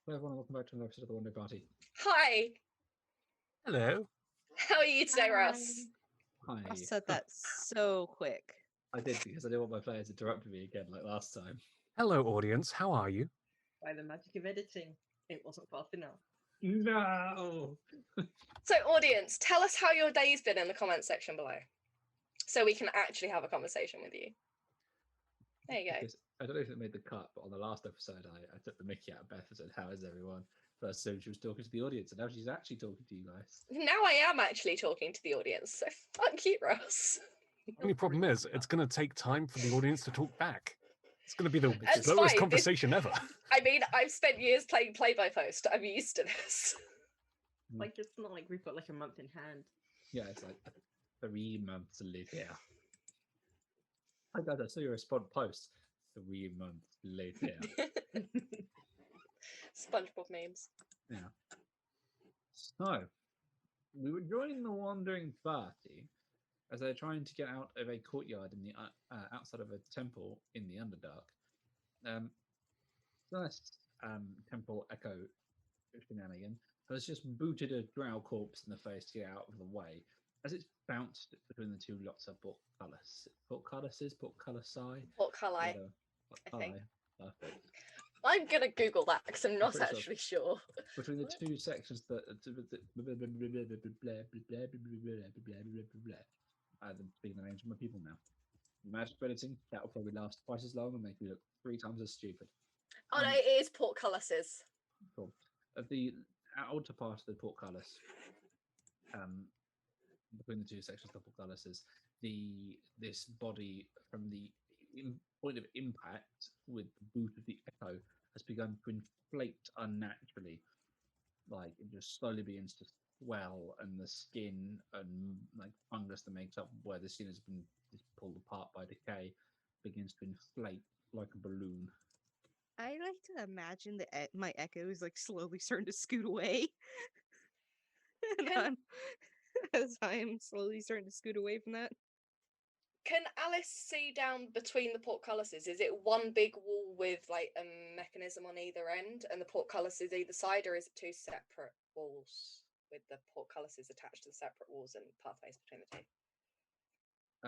Hello everyone, welcome back to another episode of the Wonder Party. Hi, Hello. how are you today, Ross? Hi. I said that so quick. I did because I didn't want my players interrupting me again like last time. Hello, audience. How are you? By the magic of editing, it wasn't fast enough. No! So, audience, tell us how your day's been in the comments section below, so we can actually have a conversation with you. There you go. Because I don't know if it made the cut, but on the last episode I took the mickey out of Beth and said, "How is everyone?" First time she was talking to the audience, and now she's actually talking to you guys. Now I am actually talking to the audience, so fuck you, Ross. Only problem is, it's going to take time for the audience to talk back. It's going to be the That's slowest fine. conversation ever. I mean, I've spent years playing play-by-post. I'm used to this. Like, it's not like we've got like a month in hand. Yeah, it's like 3 months later. I got I saw your response post 3 months later. SpongeBob memes. Yeah. So, we were joining the wandering party as they're trying to get out of a courtyard in the outside of a temple in the Underdark. First, temple echo shenanigan has just booted a drow corpse in the face to get out of the way as it's bounced between the two lots of portcullises. Portcullisi? Portculli, I Portculli. think. Perfect. I'm gonna Google that because I'm not pretty sure. actually sure. Between the two sections that I'm speaking the names of my people now. Magic editing, that will probably last twice as long and make me look 3 times as stupid. Oh no, it is portcullises. Cool. At the outer part of the portcullis, between the two sections of the portcullises, this body from the point of impact with the boot of the echo has begun to inflate unnaturally. Like it just slowly begins to swell, and the skin and like fungus that makes up where the skin has been pulled apart by decay begins to inflate like a balloon. I like to imagine that my echo is like slowly starting to scoot away. And as I am slowly starting to scoot away from that. Can Alice see down between the portcullises? Is it one big wall with like a mechanism on either end, and the portcullises either side, or is it 2 separate walls with the portcullises attached to the separate walls and pathways between the two?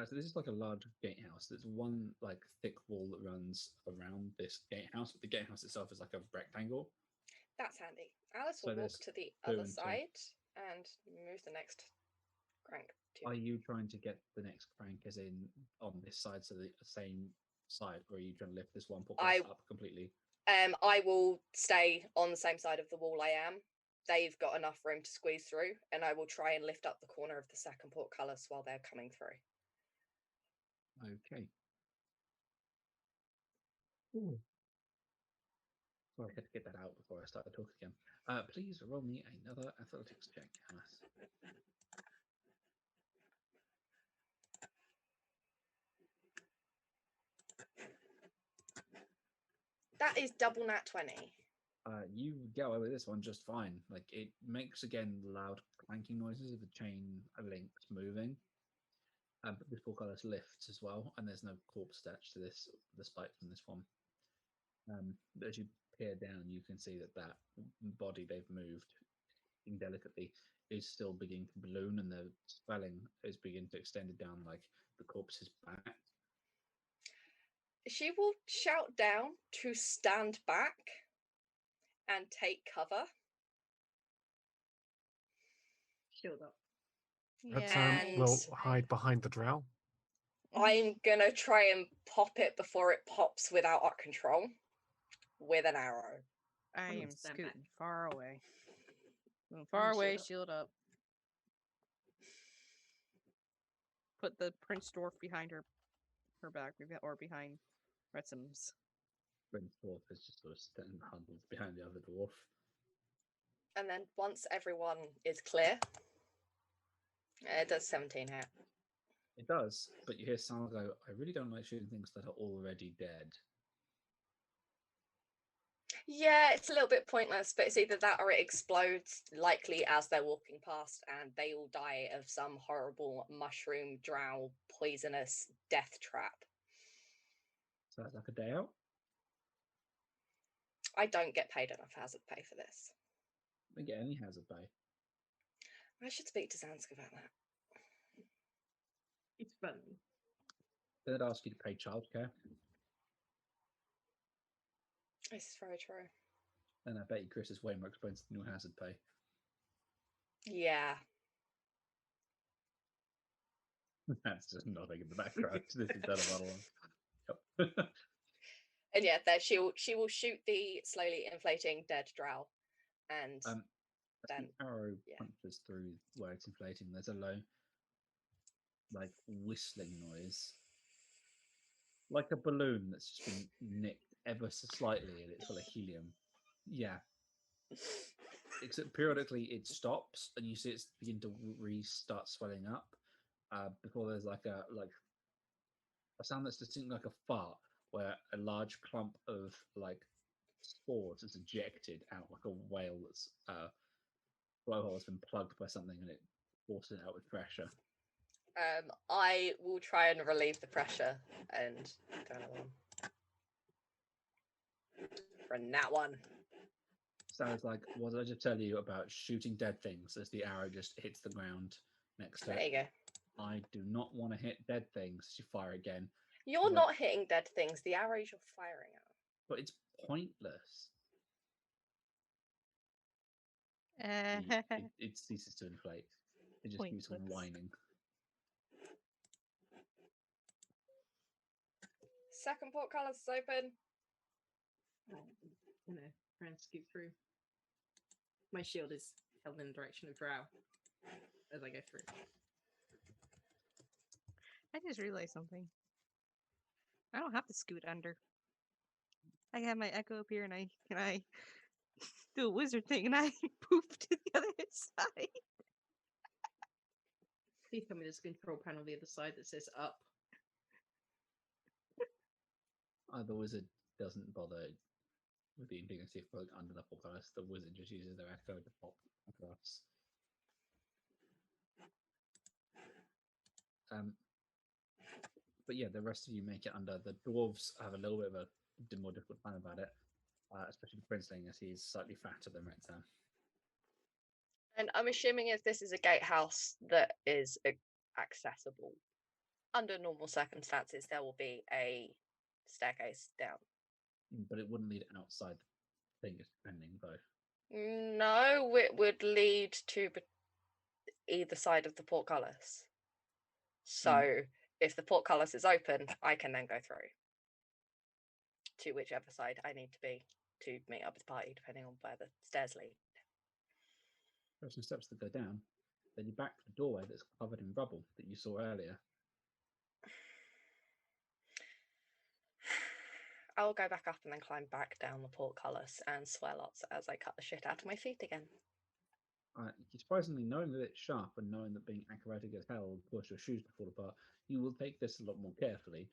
So this is like a large gatehouse. There's one like thick wall that runs around this gatehouse, but the gatehouse itself is like a rectangle. That's handy. Alice So will walk there's to the 2 other and 2. side and move the next crank to. Are you trying to get the next crank as in on this side, so the same side, or are you trying to lift this one portcullis up completely? I will stay on the same side of the wall I am. They've got enough room to squeeze through, and I will try and lift up the corner of the second portcullis while they're coming through. Okay. Ooh. Sorry, I had to get that out before I started talking again. Please roll me another athletics check, Alice. That is double nat 20. You get away with this one just fine. Like it makes again loud clanking noises of the chain links moving. But this portcullis lifts as well, and there's no corpse attached to this, despite from this one. But as you peer down, you can see that body they've moved indelicately is still beginning to balloon, and the swelling is beginning to extend it down like the corpse's back. She will shout down to stand back and take cover. Shield up. We'll hide behind the drow. I'm gonna try and pop it before it pops without our control with an arrow. I am stand scooting back. far away. Moving far away, shield up. Put the Prince Dwarf behind her back, or behind Retsam's. Prince Dwarf is just sort of standing huddled behind the other dwarf. And then once everyone is clear, it does 17 hit. It does, but you hear someone go, "I really don't like shooting things that are already dead." Yeah, it's a little bit pointless, but it's either that or it explodes, likely as they're walking past, and they all die of some horrible mushroom drow poisonous death trap. So that's like a day out. I don't get paid enough hazard pay for this. I don't get any hazard pay. I should speak to Zanzyk about that. It's funny. They'd ask you to pay childcare, This is very true. and I bet you Chris is way more expensive than your hazard pay. Yeah. That's just nothing in the background. This is done a lot of. Yep. And yeah, there she will shoot the slowly inflating dead drow, and As then the arrow yeah. punches through where it's inflating, there's a low, like whistling noise, like a balloon that's just been nicked ever so slightly, and it's full of helium. Yeah. Except periodically it stops, and you see it begin to restart swelling up. Before there's like a sound that's distinct like a fart, where a large clump of like spores is ejected out like a whale that's blowhole has been plugged by something and it forces it out with pressure. I will try and relieve the pressure and do another one. For that one. Sounds like, what did I just tell you about shooting dead things as the arrow just hits the ground next to There it? you go. I do not want to hit dead things. You fire again, You're Like- not hitting dead things. The arrows you're firing at. but it's pointless. It ceases to inflate. It just keeps on Pointless. whining. Second portcullis is open. Try and scoot through. My shield is held in the direction of Drow as I go through. I just realized something. I don't have to scoot under. I have my echo up here, and I do a wizard thing, and I poof to the other side. Please tell me there's a control panel on the other side that says up. The wizard doesn't bother with the indignity of going under the portcullis. The wizard just uses their echo to pop across. But yeah, the rest of you make it under. The dwarves have a little bit of a more difficult time about it, especially the princeling as he's slightly fatter than Retza. And I'm assuming if this is a gatehouse that is accessible, under normal circumstances, there will be a staircase down. But it wouldn't lead outside the thing, depending though. No, it would lead to either side of the portcullis. So if the portcullis is open, I can then go through to whichever side I need to be to meet up with the party, depending on where the stairs lead. There are some steps that go down. Then you're back to the doorway that's covered in rubble that you saw earlier. I'll go back up and then climb back down the portcullis and swear lots as I cut the shit out of my feet again. Surprisingly, knowing that it's sharp and knowing that being acrobatic as hell will cause your shoes to fall apart, you will take this a lot more carefully,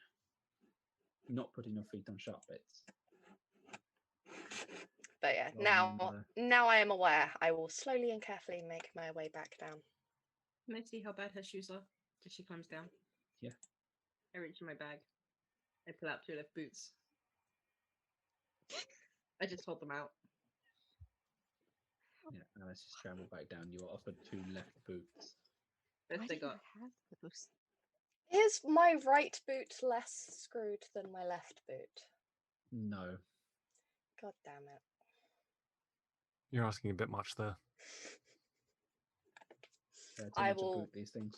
not putting your feet on sharp bits. But yeah, Rather now I am aware. I will slowly and carefully make my way back down. Can I see how bad her shoes are as she climbs down? Yeah. I reach in my bag. I pull out 2 left boots. I just hold them out. Yeah, Alice just scrambled back down. You were offered 2 left boots. Best Why I do you got. have those? Is my right boot less screwed than my left boot? No. God damn it. You're asking a bit much there. Too I much to will- boot these things.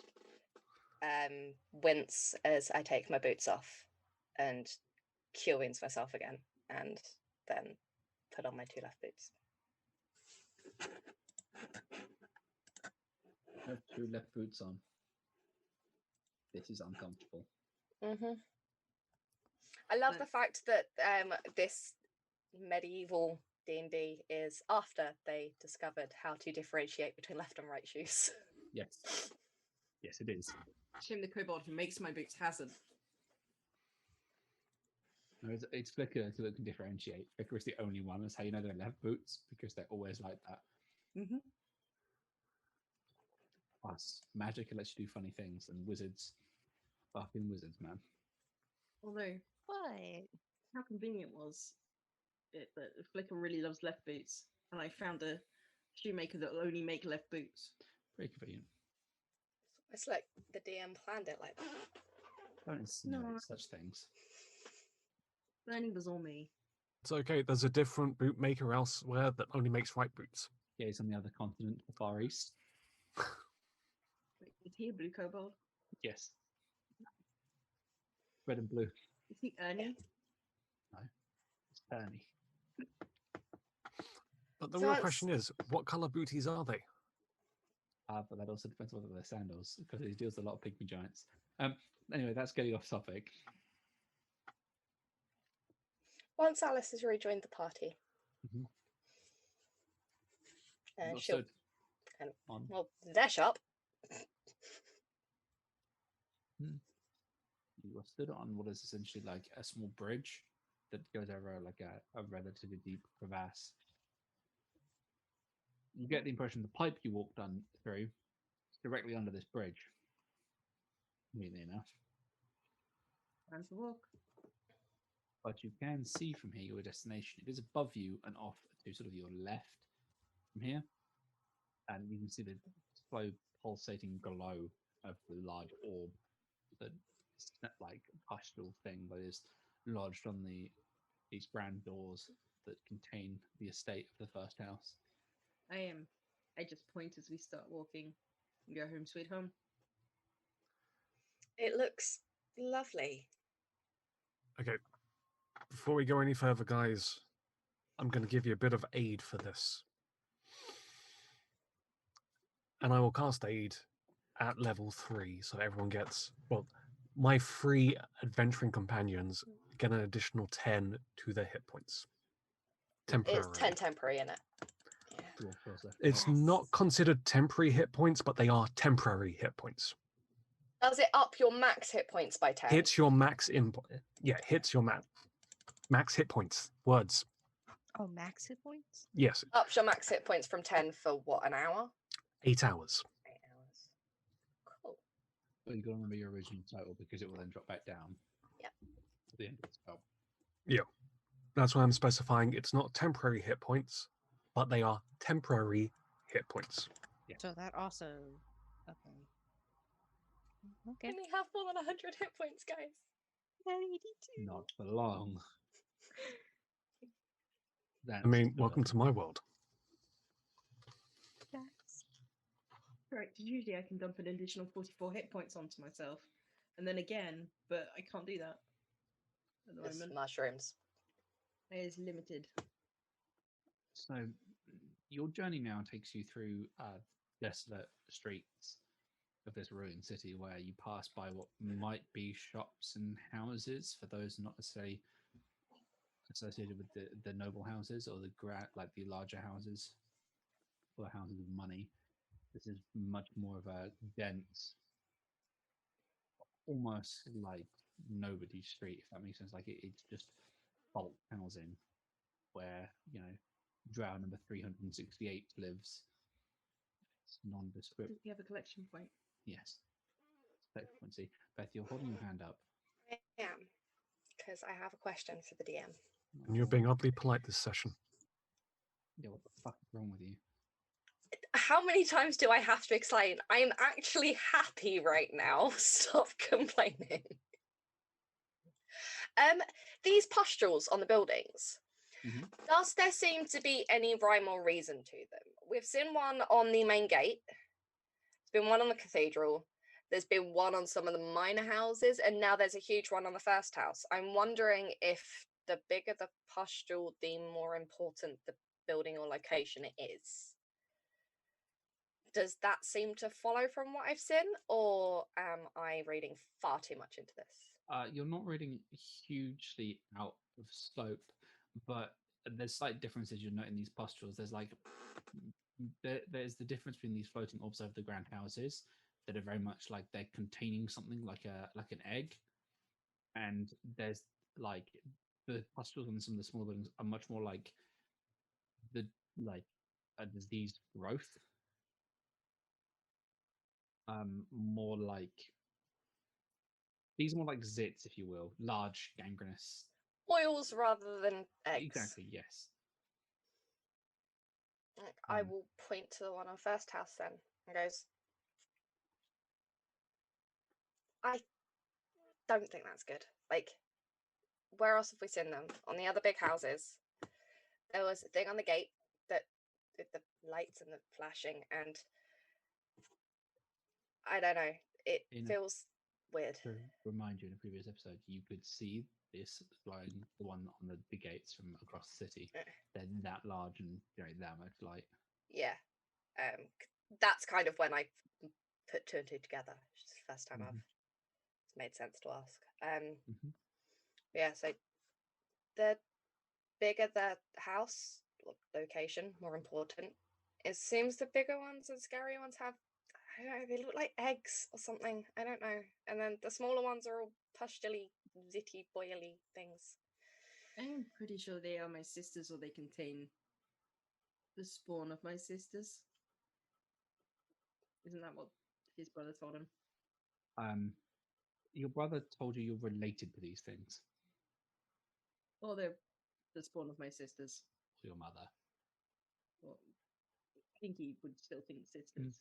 Wince as I take my boots off and cue wince myself again, and then put on my 2 left boots. I have 2 left boots on. This is uncomfortable. I love the That's- fact that this medieval D&D is after they discovered how to differentiate between left and right shoes. Yes. Yes, it is. Shame the kobold who makes my boots hazard. No, it's Flicker who can differentiate. Flicker is the only one. That's how you know they're left boots, because they're always like that. Mm-hmm. Plus, magic lets you do funny things, and wizards, fucking wizards, man. Although, What? how convenient was it, but Flicker really loves left boots, and I found a shoemaker that will only make left boots. Very convenient. It's like the DM planned it like that. Don't insinuate No. such things. Learning was all me. It's okay. There's a different boot maker elsewhere that only makes right boots. Yeah, he's on the other continent, the Far East. Wait, is he a blue kobold? Yes. Red and blue. Is he Ernie? It's Ernie. But the So real it's- question is, what color booties are they? But that also depends on whether they're sandals, because he deals with a lot of pygmy giants. Anyway, that's getting off topic. Once Alice has rejoined the party, Mhm. and Not she'll stood on. well dash up. You are stood on what is essentially like a small bridge that goes over like a relatively deep crevasse. You get the impression the pipe you walked on through is directly under this bridge. Weirdly enough. Time to walk. But you can see from here your destination. It is above you and off to sort of your left from here. And you can see the slow pulsating glow of the large orb that is like a pustule thing that is lodged on these grand doors that contain the estate of the first house. I just point as we start walking and go home sweet home. It looks lovely. Okay. Before we go any further, guys, I'm going to give you a bit of aid for this. And I will cast aid at level 3, so everyone gets, well, my 3 adventuring companions get an additional 10 to their hit points. Temporarily. It's 10 temporary in it. Yeah. Dwarf girls left. It's not considered temporary hit points, but they are temporary hit points. Does it up your max hit points by 10? Hits your max input. Yeah, hits your max hit points. Words. Oh, max hit points? Yes, Ups your max hit points from 10 for what, an hour? 8 hours. 8 hours. Cool. But you've got to remember your original total because it will then drop back down. Yeah. At the end of the spell. That's why I'm specifying it's not temporary hit points, but they are temporary hit points. So that also. Okay. Okay. Only have more than 100 hit points, guys. 82. Not for long. I mean, welcome to my world. Yes. Right, usually I can dump an additional 44 hit points onto myself, and then again, but I can't do that at the It's moment. mushrooms. It is limited. So, your journey now takes you through desolate streets of this ruined city where you pass by what might be shops and houses for those not necessarily associated with the noble houses or like the larger houses or houses of money. This is much more of a dense, almost like nobody street, if that makes sense. Like it's just bulk housing where, drow number 368 lives. It's nondescript. Does he have a collection point? Yes. Frequency. Beth, you're holding your hand up. I am. Because I have a question for the DM. And you're being oddly polite this session. Yeah, what the fuck is wrong with you? How many times do I have to explain? I'm actually happy right now. Stop complaining. These pustules on the buildings. Mhm. Does there seem to be any rhyme or reason to them? We've seen one on the main gate. There's been one on the cathedral. There's been one on some of the minor houses, and now there's a huge one on the first house. I'm wondering if the bigger the pustule, the more important the building or location it is. Does that seem to follow from what I've seen, or am I reading far too much into this? You're not reading hugely out of slope, but there's slight differences you'll note in these pustules. There's there's the difference between these floating orbs over the grand houses that are very much like they're containing something like an egg, and there's like the pustules on some of the smaller buildings are much more like a diseased growth. More like these are more like zits, if you will, large gangrenous oils rather than eggs. Exactly, yes. Like, I Um, will point to the one on first house then and goes, I don't think that's good. Like, where else have we seen them? On the other big houses, there was a thing on the gate that with the lights and the flashing, and I don't know, it In a- feels weird. To remind you, in a previous episode, you could see this flying, the one on the big gates from across the city. They're that large and that much light. Yeah. That's kind of when I put two and two together. It's the first time Mhm. it's made sense to ask. Mhm. Yeah, so the bigger the house location, more important. It seems the bigger ones and scary ones have, I don't know, they look like eggs or something. I don't know. And then the smaller ones are all pustily, zitty, boily things. I'm pretty sure they are my sisters, or they contain the spawn of my sisters. Isn't that what his brother told him? Your brother told you you're related to these things, Or they're the spawn of my sisters. or your mother. Well, I think he would still think sisters.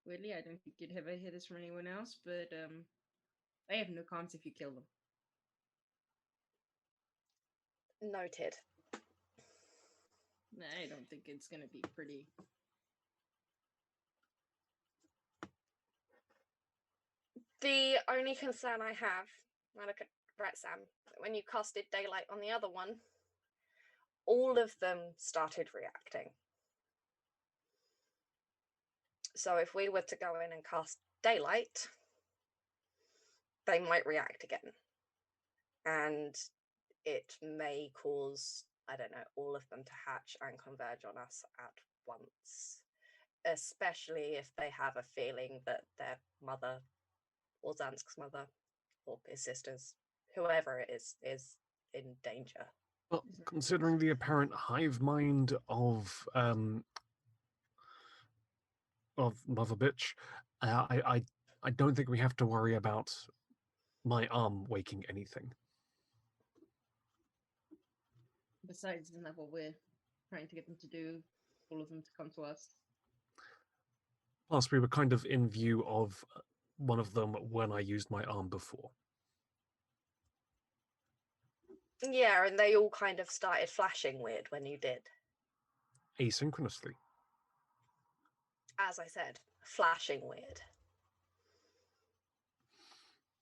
Weirdly, I don't think you'd ever hear this from anyone else, but they have no qualms if you kill them. Noted. I don't think it's gonna be pretty. The only concern I have, I look at Brett Sam, when you casted daylight on the other one, all of them started reacting. So if we were to go in and cast daylight, they might react again. And it may cause, I don't know, all of them to hatch and converge on us at once. Especially if they have a feeling that their mother, or Zanzyk's mother, or his sisters, whoever it is in danger. Well, considering the apparent hive mind of Mother Bitch, I don't think we have to worry about my arm waking anything. Besides, isn't that what we're trying to get them to do? All of them to come to us. Plus, we were kind of in view of one of them when I used my arm before. Yeah, and they all kind of started flashing weird when you did. Asynchronously. As I said, flashing weird.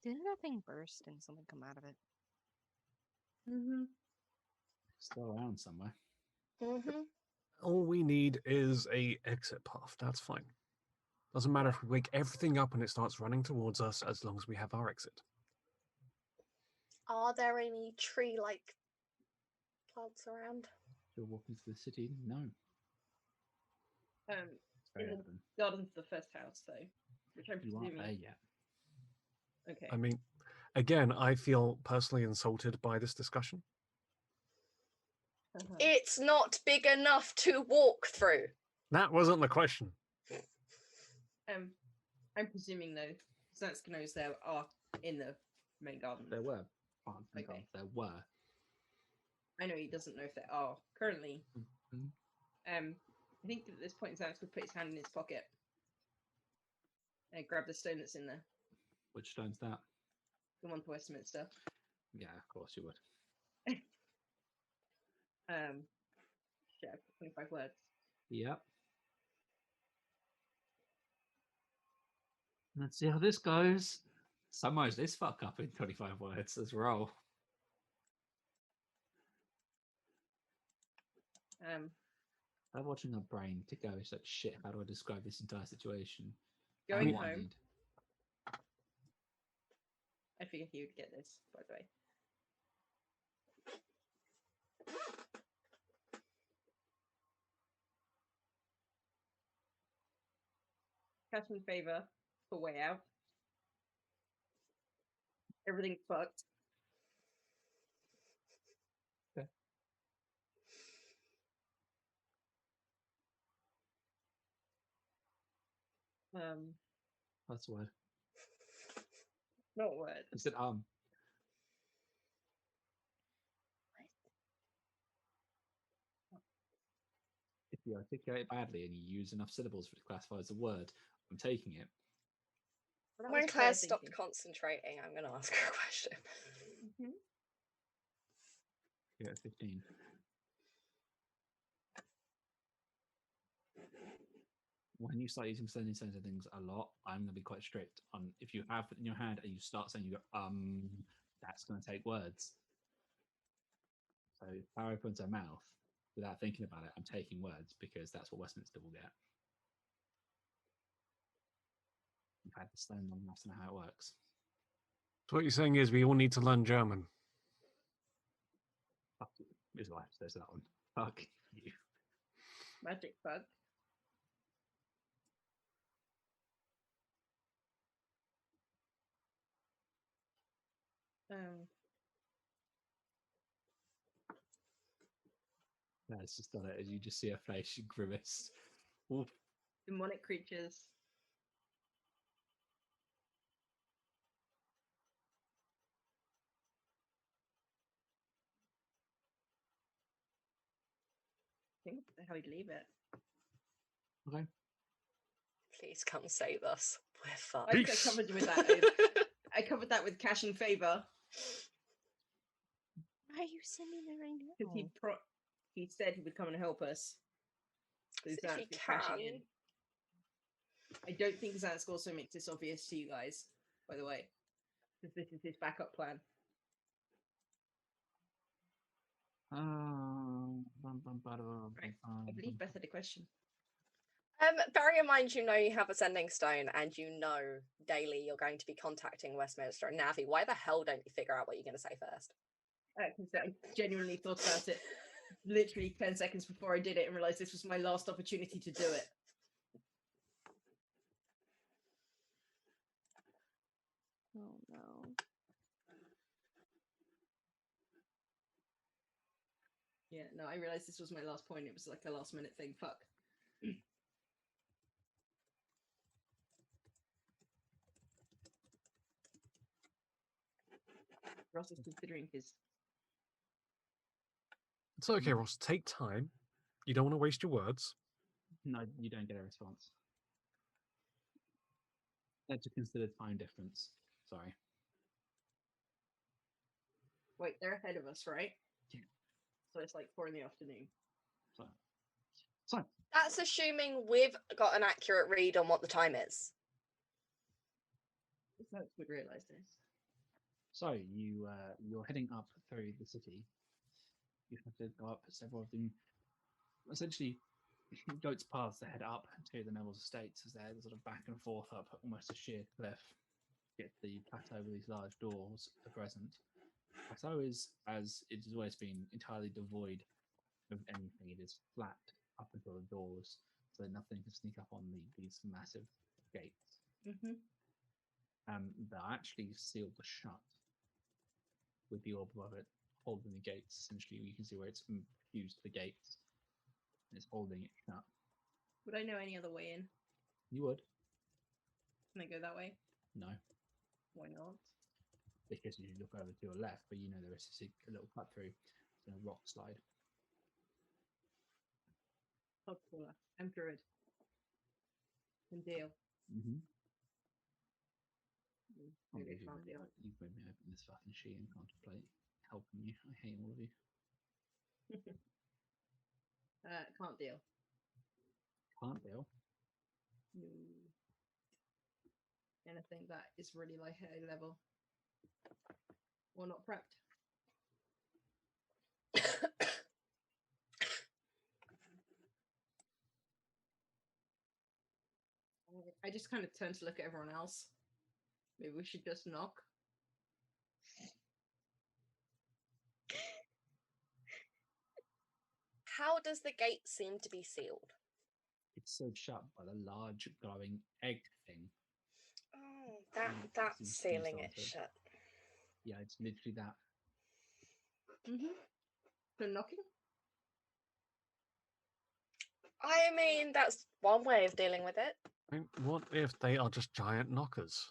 Didn't that thing burst and something come out of it? Mm-hmm. Still around somewhere. Mm-hmm. All we need is a exit path. That's fine. Doesn't matter if we wake everything up and it starts running towards us, as long as we have our exit. Are there any tree-like plants around? You're walking through the city? No. It's In very the open. gardens of the first house, though, which I'm You aren't presuming. there yet. Okay. I mean, again, I feel personally insulted by this discussion. It's not big enough to walk through. That wasn't the question. I'm presuming though, Zanzyk knows there are in the main garden. There were plants and Okay. gardens. There were. I know he doesn't know if there are currently. Mhm. I think at this point Zanzyk would put his hand in his pocket and grab the stone that's in there. Which stone's that? The one for Westminster. Yeah, of course you would. Yeah, 25 words. Yep. Let's see how this goes. Summarize this fuck up in 25 words as well. I'm watching a brain to go, it's like, shit, how do I describe this entire situation? Going And what I home. need. I figured he would get this, by the way. Casting favor for way out. Everything's fucked. Okay. That's the word. Not a word. You said If you articulate badly and you use enough syllables for it to classify as a word, I'm taking it. Well, that When was Claire fair stopped thinking. concentrating, I'm going to ask her a question. Mhm. Yeah, 15. When you start using certain things a lot, I'm going to be quite strict on if you have it in your hand and you start saying you go, that's going to take words. So if Harry opens her mouth without thinking about it, I'm taking words because that's what Westminster will get. I've had this learn long enough to know how it works. So what you're saying is we all need to learn German. Fuck you. Is what I have to say to that one. Fuck you. Magic bug. No, it's just done it as you just see her face, she grimaced. Oof. Demonic creatures. I think how he'd leave it. Okay. Please come save us. We're fucked. I think I covered with that. I covered that with cash and favor Why are you sending it right because now? he said he would come and help us. So If Zanzyk he is cashing can. in. I don't think Zanzyk also makes this obvious to you guys, by the way, because this is his backup plan. Right. I believe Beth had a question. Bearing in mind, you know you have a sending stone, and you know daily you're going to be contacting Westminster and Navi. Why the hell don't you figure out what you're going to say first? Because I genuinely thought about it literally 10 seconds before I did it and realized this was my last opportunity to do it. Oh no. Yeah, no, I realized this was my last point. It was like a last minute thing. Fuck. Ross is considering his. It's okay, Ross. Take time. You don't want to waste your words. No, you don't get a response. That's a considered time difference. Sorry. Wait, they're ahead of us, right? Yeah. So it's like 4 in the afternoon. So That's assuming we've got an accurate read on what the time is. Zanzyk would realize this. So you're heading up through the city. You have to go up several of them. Essentially, goats paths that head up to the Neville's estates as they're sort of back and forth up almost a sheer cliff. Get to the plateau with these large doors are present. The plateau is, as it has always been, entirely devoid of anything. It is flat up until the doors, so that nothing can sneak up on these massive gates. Mm-hmm. They're actually sealed shut with the orb above it holding the gates. Essentially, you can see where it's fused to the gates. And it's holding it shut. Would I know any other way in? You would? Can I go that way? No. Why not? Because you look over to your left, but you know there is a little cut through and a rock slide. Hogcaller. I'm Druid. Can deal. Mm-hmm. Maybe I can't deal. You've made me open this fucking sheet and contemplate helping you. I hate all of you. Can't deal. Can't deal. No. Anything that is really like high level. Or not prepped. I just kind of turn to look at everyone else. Maybe we should just knock. How does the gate seem to be sealed? It's sealed shut by the large glowing egg thing. Oh, It that's seems to be sealing it sorted. shut. Yeah, it's literally that. Mm-hmm. So knocking? I mean, that's one way of dealing with it. I mean, what if they are just giant knockers?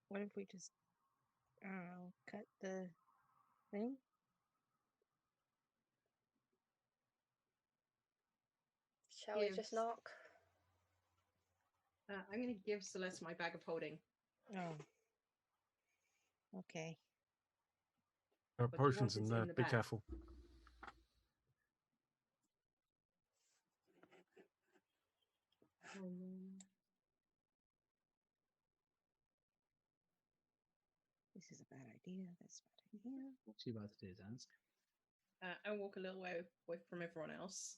What if we just, I don't know, cut the thing? Shall we just Gives- knock? I'm going to give Celeste my bag of holding. Oh. Okay. There are But you potions want in it there. in the Be back. careful. This is a bad idea. That's a bad idea. What's you about to do, Zanzyk? I walk a little way away from everyone else.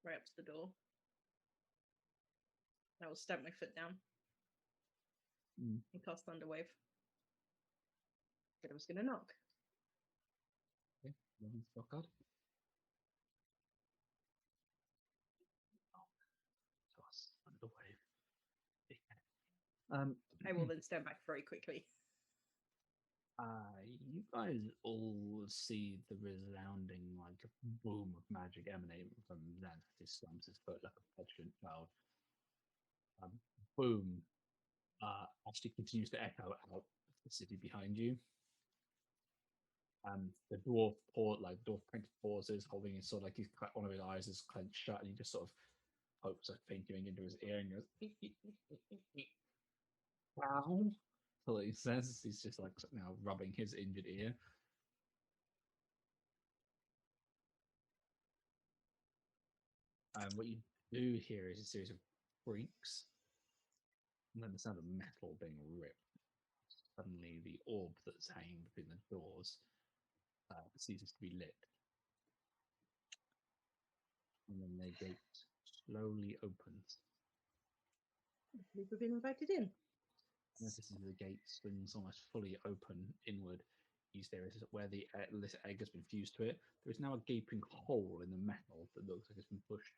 Right up to the door. I will stamp my foot down Mm. and cast Thunderwave. But I was going to knock. Okay, Robin's rock card. Toss Thunderwave. I will then stand back very quickly. You guys all see the resounding like boom of magic emanating from Zanzyk. He slamps his foot like a petulant child. Boom. Actually continues to echo out of the city behind you. The dwarf pauses, holding his sword like one of his eyes is clenched shut, and he just sort of pokes a fingering into his ear and goes, "Wow!" That's all he says. He's just like now rubbing his injured ear. What you do hear is a series of creaks, and then the sound of metal being ripped. Suddenly, the orb that's hanging between the doors ceases to be lit. And then the gate slowly opens. We've been invited in. Notice as the gate swings almost fully open inward. There is where the this egg has been fused to it. There is now a gaping hole in the metal that looks like it's been pushed,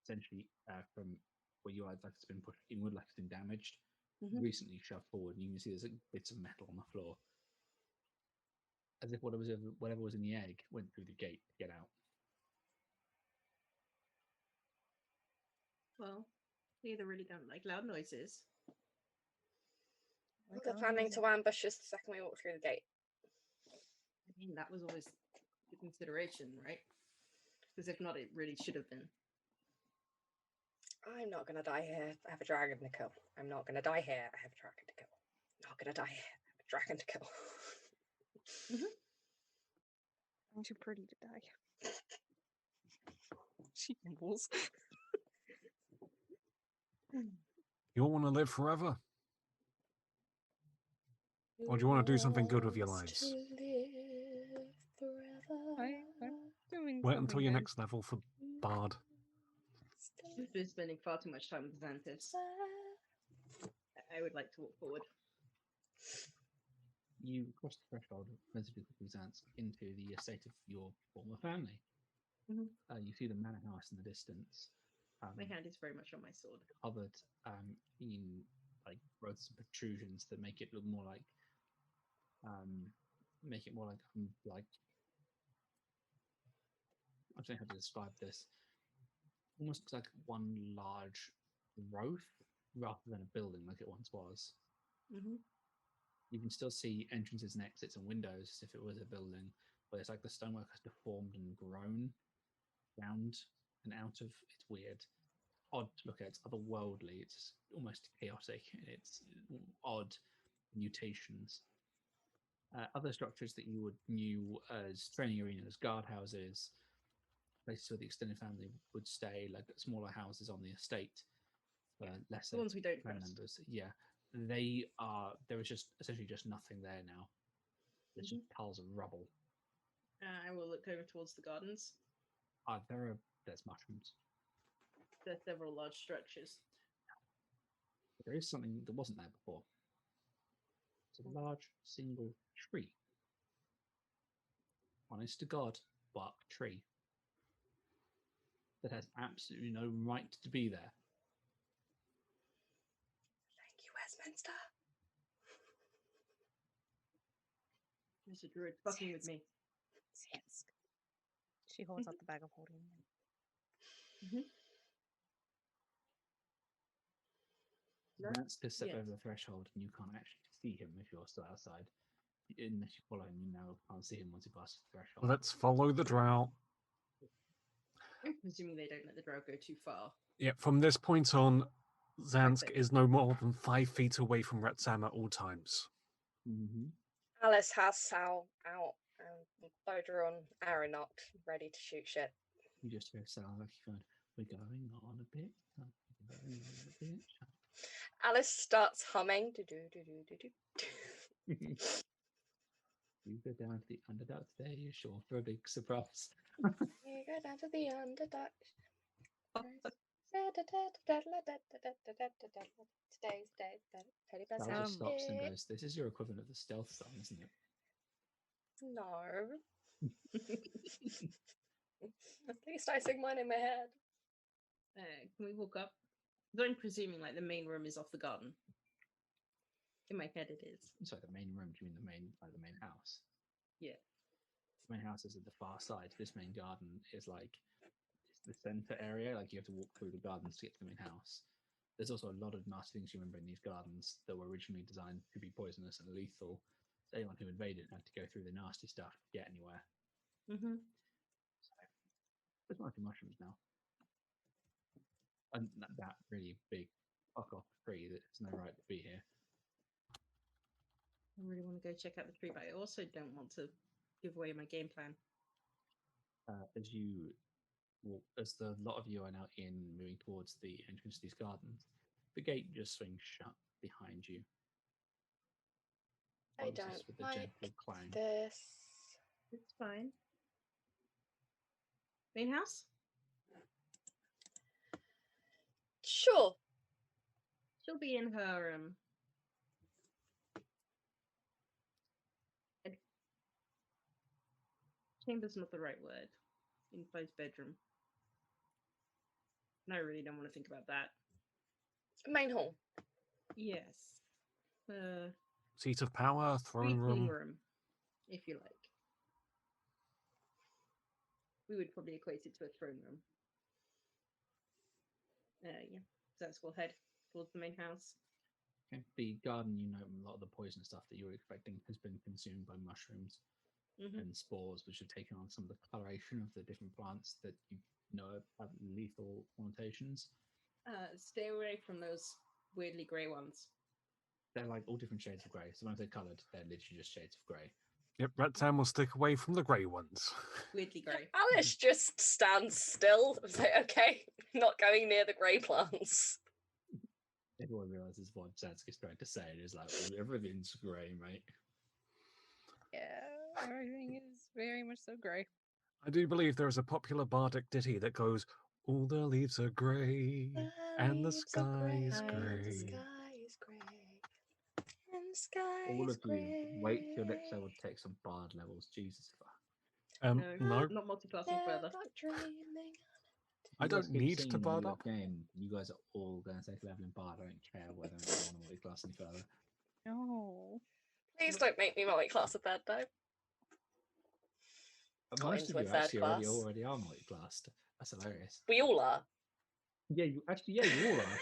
essentially from where you are, like it's been pushed inward, like it's been damaged, recently shoved forward. And you can see there's bits of metal on the floor, as if whatever was in the egg went through the gate to get out. Well, we either really don't like loud noises. They're planning to ambush us the second we walk through the gate. I mean, that was always the consideration, right? Because if not, it really should have been. I'm not gonna die here. I have a dragon to kill. I'm not gonna die here. I have a dragon to kill. I'm not gonna die here. I have a dragon to kill. I'm too pretty to die. She mumbles. You all want to live forever? Or do you want to do something good with your lives? I'm doing Wait something until your good. next level for Bard. We've been spending far too much time with Xanthus. I would like to walk forward. You cross the threshold relatively quickly, Zanzyk, into the estate of your former family. You see the manor house in the distance. My hand is very much on my sword. Covered in like growths and protrusions that make it look more like I don't know how to describe this. Almost looks like one large growth rather than a building like it once was. You can still see entrances and exits and windows as if it was a building, but it's like the stonework has deformed and grown round and out of. It's weird, odd to look at. It's otherworldly. It's almost chaotic. It's odd mutations. Other structures that you would knew as training arenas, guardhouses, places where the extended family would stay, like smaller houses on the estate for lesser The ones we don't clan trust. members. Yeah, they are. There is just essentially just nothing there now. There's just piles of rubble. I will look over towards the gardens. There's mushrooms. There's several large structures. There is something that wasn't there before. It's a large single tree. Honest to God, bark tree. That has absolutely no right to be there. Thank you, Westminster. There's a druid fucking with me. Zanzyk. She holds out the bag of holding. Lance has stepped Yeah. over the threshold, and you can't actually see him if you're still outside. Unless you follow him, you now can't see him once he passes the threshold. Let's follow the drow. I'm presuming they don't let the drow go too far. Yeah, from this point on, Zanzyk Perfect. is no more than 5 feet away from Retsam at all times. Mm-hmm. Alice has Sal out and bow drawn, arrow nocked, ready to shoot shit. You just hear Sal like we're going on a bit. We're going on a bit. Alice starts humming. Do-do-do-do-do-do. You go down to the Underdark today, you're sure for a big surprise. You go down to the Underdark. Today's day. Teddy bears Sal have just stops and it. goes, "This is your equivalent of the stealth song, isn't it?" No. At least I sing mine in my head. Can we walk up? So I'm presuming like the main room is off the garden. In my head, it is. Sorry, the main room. Do you mean the main house? Yeah. The main house is at the far side. This main garden is like it's the center area. Like you have to walk through the gardens to get to the main house. There's also a lot of nasty things you remember in these gardens that were originally designed to be poisonous and lethal. So anyone who invaded had to go through the nasty stuff to get anywhere. Mm-hmm. So there's mostly mushrooms now. And that really big fuck off tree that's no right to be here. I really want to go check out the tree, but I also don't want to give away my game plan. As you walk, as the lot of you are now moving towards the entrance to these gardens, the gate just swings shut behind you. I Closes don't with a like gentle clang. this. It's fine. Main house? Sure. She'll be in her chamber's not the right word. Enclosed bedroom. And I really don't want to think about that. Main hall. Yes. Seat of power, throne Briefing room. room, if you like. We would probably equate it to a throne room. Yeah. So that's we'll head towards the main house. Okay. The garden, you know, a lot of the poison stuff that you were expecting has been consumed by mushrooms and spores, which have taken on some of the coloration of the different plants that you know have lethal connotations. Stay away from those weirdly grey ones. They're like all different shades of grey. Sometimes they're coloured, they're literally just shades of grey. Yep, Retsam will stick away from the grey ones. Weirdly grey. Alice just stands still. I was like, okay, not going near the grey plants. Everyone realizes what Zanzyk is trying to say. It is like, everything's grey, mate. Yeah, everything is very much so grey. I do believe there is a popular bardic ditty that goes, "All the leaves are grey, and the sky is The grey." sky is grey. And the sky All is of you, grey. wait till next level to take some bard levels. Jesus. No, Not multi-classing further. Not dreaming. I You guys don't keep need singing to in bard the up. game. You guys are all going to take level in bard. I don't care whether or not you want to multi-class any further. No. Please don't make me multi-class a third time. But Got most into of a you third actually class. already are multi-classed. That's hilarious. We all are. Yeah, you all are.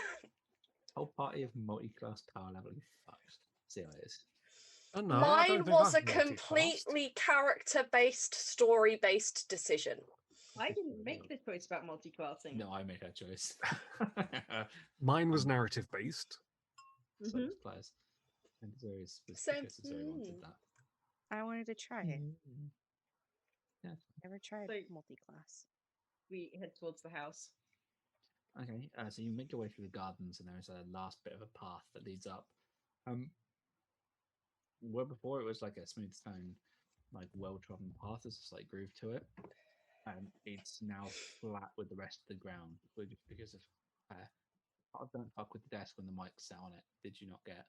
Whole party of multi-class power leveling fucks. See how it is. Oh, no, I don't Mine think was a I'm multi-classed. completely character-based, story-based decision. I didn't make the choice about multi-classing. No, I made that choice. Mine was narrative based. So was players. And Zoe was So, because Zoe wanted that. I wanted to try it. Yeah. Never tried So- multi-class. We head towards the house. Okay, so you make your way through the gardens, and there's a last bit of a path that leads up. Where before it was like a smooth stone, like well-trodden path, there's a slight groove to it. It's now flat with the rest of the ground, just because of don't fuck with the desk when the mic's set on it. Did you not get?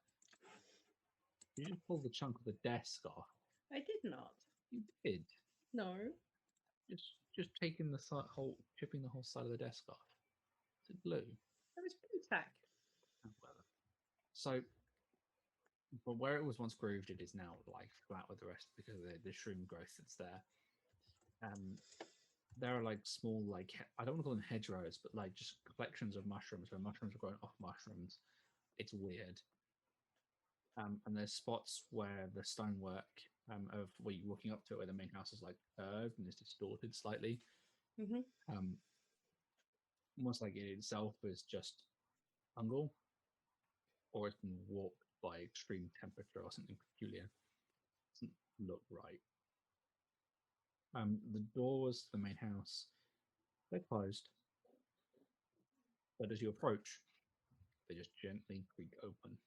You just pull the chunk of the desk off. I did not. You did. No. Just taking the chipping the whole side of the desk off. It's glue. That was blue tack. Oh, well. So, but where it was once grooved, it is now like flat with the rest because of the shroom growth that's there. there are like small, like I don't want to call them hedgerows, but like just collections of mushrooms where mushrooms are growing off mushrooms. It's weird. And there's spots where the stonework of where you're walking up to it, where the main house is like curved and is distorted slightly. Almost like it itself is just fungal, or it's been warped by extreme temperature or something peculiar. Doesn't look right. The doors to the main house, they're closed, but as you approach, they just gently creak open.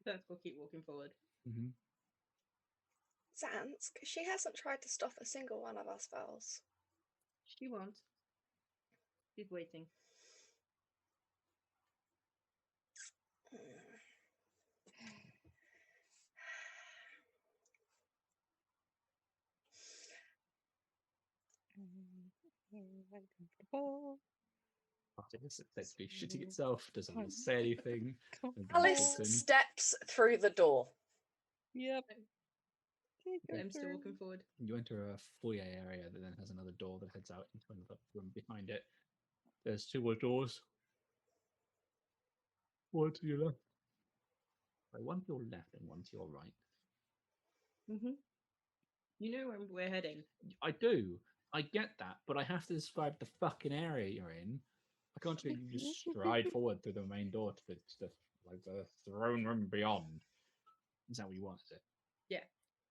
That's we'll keep walking forward. Zanzyk, she hasn't tried to stop a single one of our spells. She won't. She's waiting. It's effectively shitting itself, doesn't say anything. Alice steps through the door. Yep. I'm still walking forward. You enter a foyer area that then has another door that heads out into another room behind it. There's two more doors. One to your left. One to your left and one to your right. You know where we're heading. I do. I get that, but I have to describe the fucking area you're in. I can't let you just stride forward through the main door to the throne room beyond. Is that what you want? Is it? Yeah.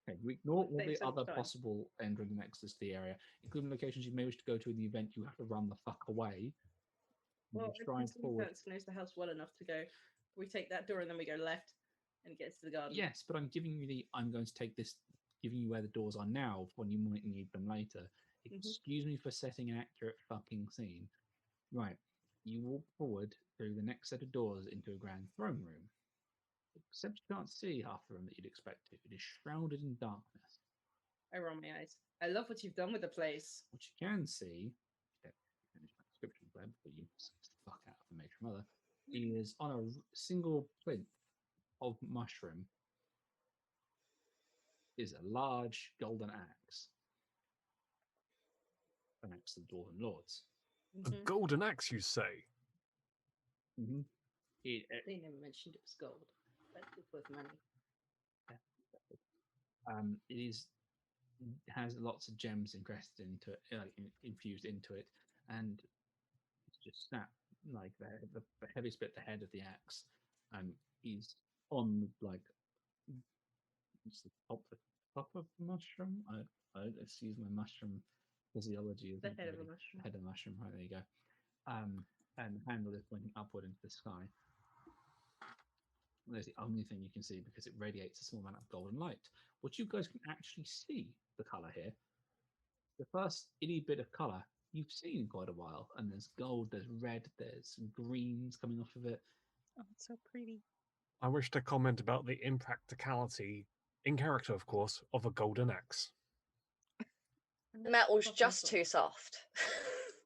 Okay, you ignore all Save the some other time. possible entering and exits to the area, including locations you may wish to go to in the event you have to run the fuck away. Well, You stride forward. Fancy knows the house well enough to go. We take that door and then we go left and it gets to the garden. Yes, but I'm giving you I'm going to take this, giving you where the doors are now when you might need them later. Excuse me for setting an accurate fucking scene. Right. You walk forward through the next set of doors into a grand throne room. Except you can't see half the room that you'd expect to. It is shrouded in darkness. I roll my eyes. I love what you've done with the place. What you can see, finish my description there before you fuck out of the Matron Mother, is on a single plinth of mushroom is a large golden axe. An axe of the Dwarven Lords. A golden axe, you say? It They never mentioned it was gold. That's it's worth money. Has lots of gems encrusted into it, infused into it, and it's just snap like the heaviest bit, the head of the axe, is on like it's the top of the mushroom. I excuse my mushroom physiology. The head of a mushroom. Head of a mushroom. Right, there you go. And the handle is pointing upward into the sky. There's the only thing you can see because it radiates a small amount of golden light. What you guys can actually see the color here. The first itty bit of color you've seen in quite a while, and there's gold, there's red, there's greens coming off of it. Oh, it's so pretty. I wish to comment about the impracticality, in character of course, of a golden axe. The metal's just too soft.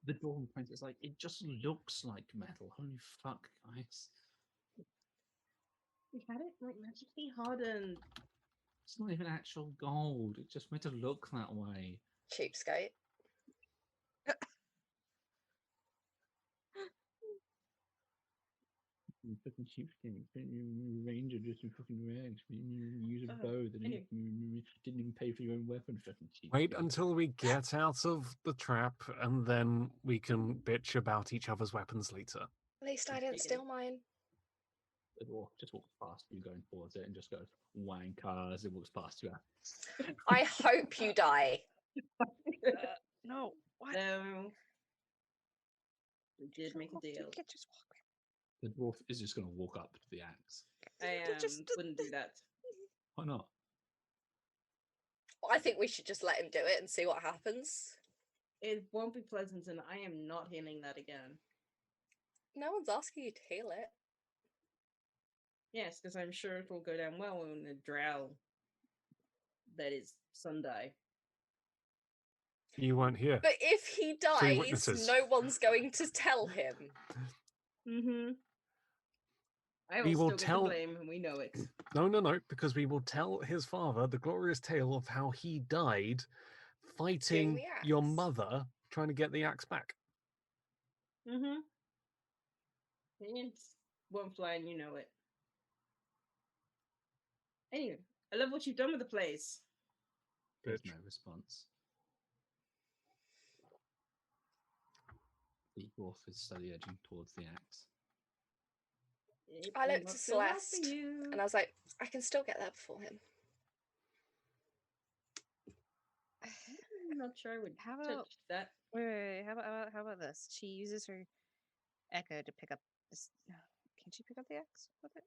The Dawn Prince is like, it just looks like metal. Holy fuck, guys. We had it like magically hardened. It's not even actual gold. It's just meant to look that way. Cheapskate. You fucking cheapskate. You ranger just in fucking rags. You use a bow that you didn't even pay for your own weapon. Fucking cheapskate. Wait until we get out of the trap, and then we can bitch about each other's weapons later. At least I didn't steal mine. The dwarf just walks past you going towards it and just goes, wank as it walks past you. I hope you die. No. What? No. We did make a You deal. can't just walk. The dwarf is just going to walk up to the axe. I just- wouldn't do that. Why not? I think we should just let him do it and see what happens. It won't be pleasant, and I am not healing that again. No one's asking you to heal it. Yes, because I'm sure it will go down well in the drow that is Sunday. You weren't here. But if he Three dies, witnesses. no one's going to tell him. I We will will still tell- get the blame, and we know it. No, because we will tell his father the glorious tale of how he died fighting the your axe. mother, trying to get the axe back. Mm-hmm. It's one fly and you know it. Anyway, I love what you've done with the place. There's Bitch. no response. The dwarf is slowly edging towards the axe. It I will looked not to go well for Celeste you. and I was like, I can still get there before him. I'm not sure I would How about- touch that. Wait, how about this? She uses her echo to pick up this. Can she pick up the axe with it?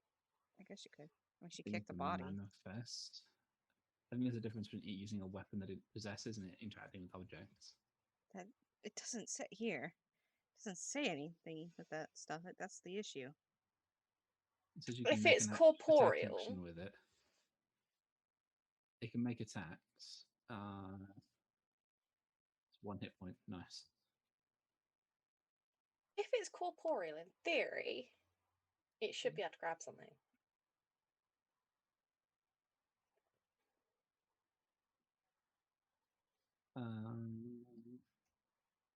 I guess she could. When she I think kicked the body. Manifest. I think there's a difference between it using a weapon that it possesses and it interacting with objects. That it doesn't say here. It doesn't say anything with that stuff. That's the issue. It says you If can make it's an attack corporeal, action with it. It can make attacks. It's 1 hit point. Nice. if it's corporeal, in theory, it should be able to grab something.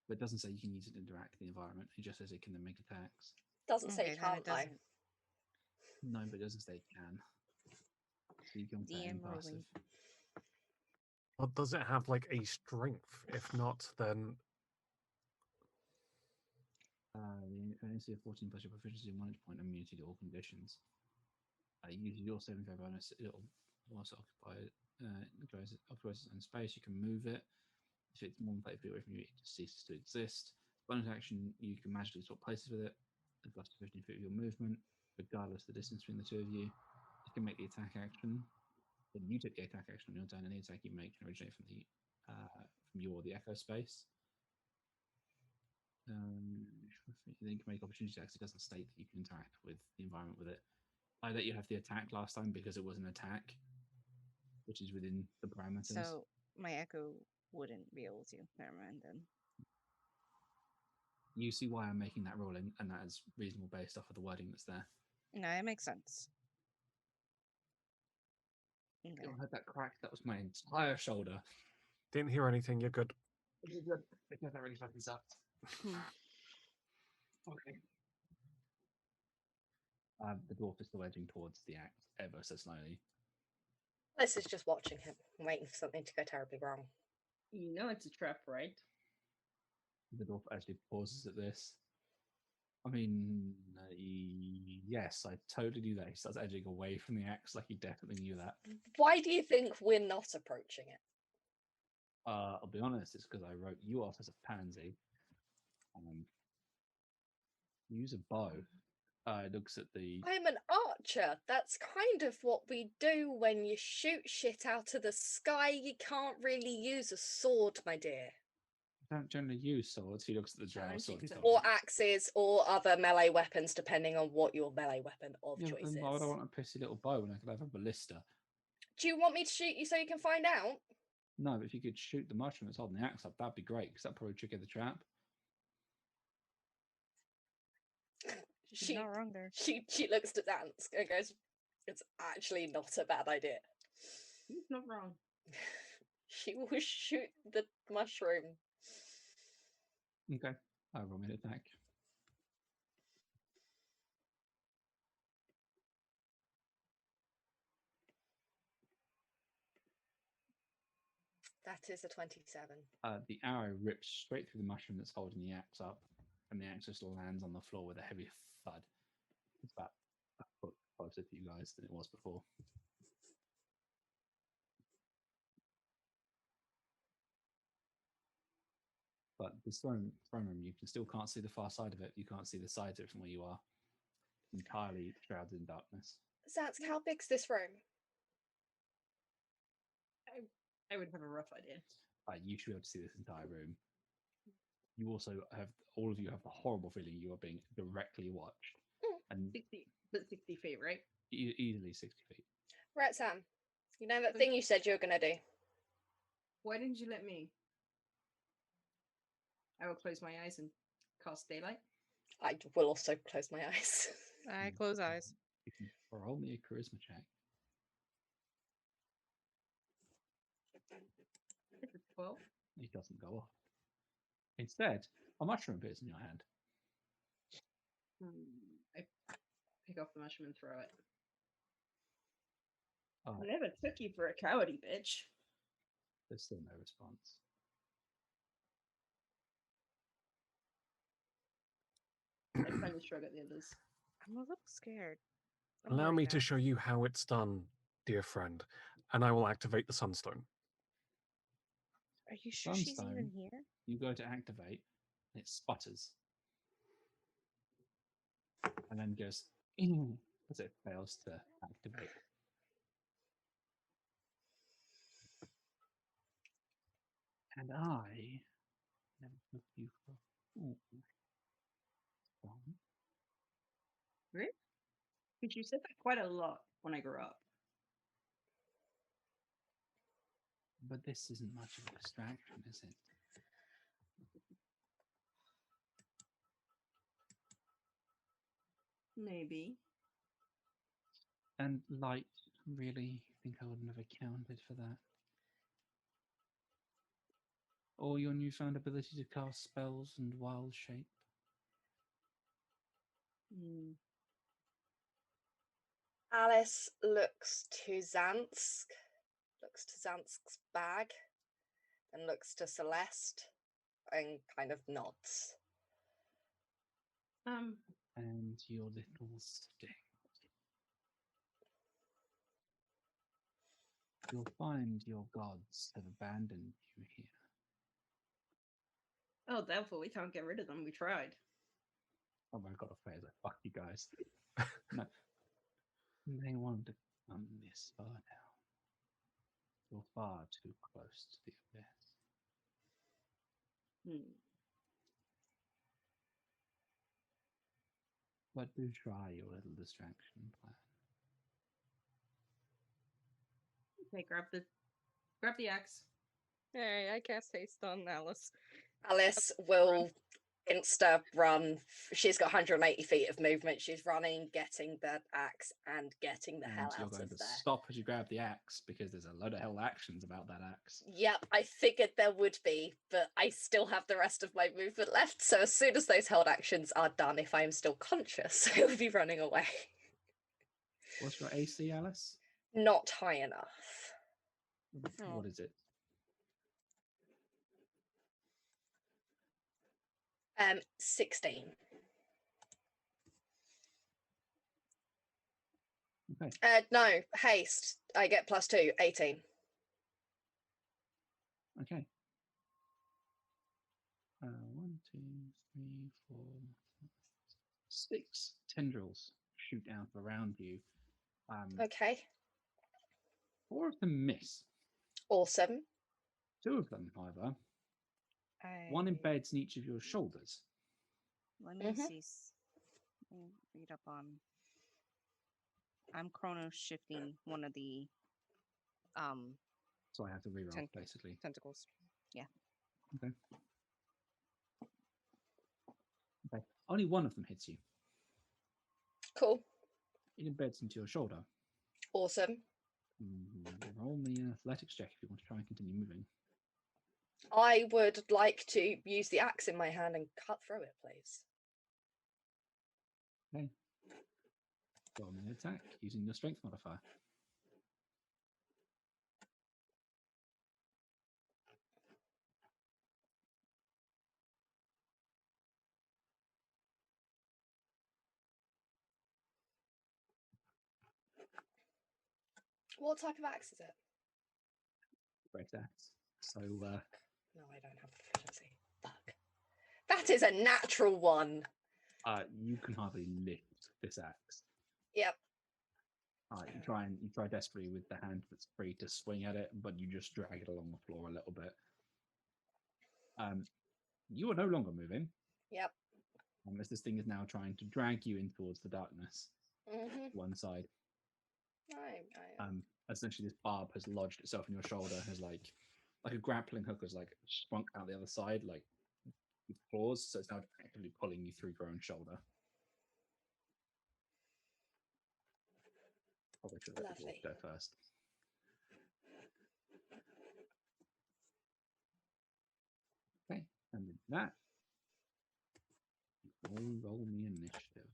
But it doesn't say you can use it to interact with the environment. It just says it can then make attacks. Doesn't say Okay, you then can't it though. doesn't. No, but it doesn't say it can. So you can play any DM passive. rolling. Well, does it have like a strength? If not, then The NC of 14 plus your proficiency in 1 hit point immunity to all conditions. Use your saving throw bonus. It'll also occupies its own space. You can move it. If it's more than 30 feet away from you, it just ceases to exist. Bonus action, you can magically swap places with it. It's plus 15 feet of your movement, regardless of the distance between the two of you. You can make the attack action. Then you take the attack action on your turn, and the attack you make can originate from the echo space. Then you can make opportunity attacks. It doesn't state that you can interact with the environment with it. I let you have the attack last time because it was an attack, which is within the parameters. So my echo wouldn't be able to. Never mind then. You see why I'm making that ruling, and that is reasonable based off of the wording that's there. No, it makes sense. You Okay. heard that crack? That was my entire shoulder. didn't hear anything. You're good. That really fucking sucked. Hmm. Okay. The dwarf is still edging towards the axe ever so slowly. This is just watching him, waiting for something to go terribly wrong. You know it's a trap, right? The dwarf actually pauses at this. I mean, yes, I totally knew that. He starts edging away from the axe like he definitely knew that. Why do you think we're not approaching it? I'll be honest, it's because I wrote you off as a pansy. Use a bow. Looks at the. I'm an archer. That's kind of what we do when you shoot shit out of the sky. You can't really use a sword, my dear. I don't generally use swords. He looks at the drow Challenge sword. accepted. Or axes or other melee weapons, depending on what your melee weapon of Yeah, choice then is. why would I want a pissy little bow when I could have a ballista? Do you want me to shoot you so you can find out? No, but if you could shoot the mushroom that's holding the axe up, that'd be great because that'd probably trigger the trap. She's She not wrong there. she looks at Zanzyk and goes, "It's actually not a bad idea." He's not wrong. She will shoot the mushroom. Okay, I roll me an attack. That is a 27. The arrow rips straight through the mushroom that's holding the axe up, and the axe just lands on the floor with a heavy thud. It's about a foot closer to you guys than it was before. But this throne room, you still can't see the far side of it. You can't see the sides of it from where you are. It's entirely shrouded in darkness. Zanzyk, how big's this room? I would have a rough idea. You should be able to see this entire room. You also have, all of you have the horrible feeling you are being directly watched. And 60 feet, right? easily 60 feet. Right, Sam. You know that thing you said you were going to do? Why didn't you let me? I will close my eyes and cast daylight. I will also close my eyes. I close eyes. You can roll me a charisma check. It's a 12. It doesn't go off. Instead, a mushroom appears in your hand. I pick off the mushroom and throw it. Oh, I never took you for a cowardly bitch. there's still no response. I finally shrug at the others. I'm a little scared. I'm Allow worried me to now. show you how it's done, dear friend, and I will activate the Sunstone. Are you sure she's even Sunstone. here? You go to activate, and it sputters. And then goes, as it fails to activate. And I never took you for a fool. Well, Really? Because you said that quite a lot when I grew up. but this isn't much of a distraction, is it? Maybe. And light, really? You think I wouldn't have accounted for that? Or your newfound ability to cast spells and wild shape? Hmm. Alice looks to Zanzyk's bag, and looks to Celeste, and kind of nods. And your little stick. You'll find your gods have abandoned you here. Oh, doubtful. We can't get rid of them. We tried. Oh my god, I like, fuck you guys. No. They want to come this far now. You're far too close to the abyss. Hmm. But do try your little distraction plan. Okay, grab the axe. Hey, I cast haste on Alice. Alice will insta run. She's got 180 feet of movement. She's running, getting the axe, and getting the And hell you're out going of to there. stop as you grab the axe because there's a load of hell actions about that axe. Yep, I figured there would be, but I still have the rest of my movement left. So as soon as those held actions are done, if I am still conscious, I will be running away. What's your AC, Alice? Not high enough. What is it? 16. Okay. No, haste. I get +2, 18. Okay. 1, 2, 3, 4, 6 tendrils shoot out around you. Okay, 4 of them miss. awesome. 2 of them, however, one embeds in each of your shoulders. Let me see. Let me read up on. I'm chrono shifting one of the So I have to reroll, basically. tentacles. Yeah. Okay. Okay. Only one of them hits you. Cool. It embeds into your shoulder. Awesome. Roll me an athletics check if you want to try and continue moving. I would like to use the axe in my hand and cut through it, please. Okay. Roll me an attack using your strength modifier. What type of axe is it? Great axe. So, No, I don't have proficiency. Fuck. That is a natural one. you can hardly lift this axe. Yep. You try desperately with the hand that's free to swing at it, but you just drag it along the floor a little bit. You are no longer moving. Yep. Unless this thing is now trying to drag you in towards the darkness. One side. Essentially, this barb has lodged itself in your shoulder, has like a grappling hook has like sprung out the other side, like with claws. So it's now actively pulling you through your own shoulder. Probably should let the dwarf go first. That. Roll me initiative.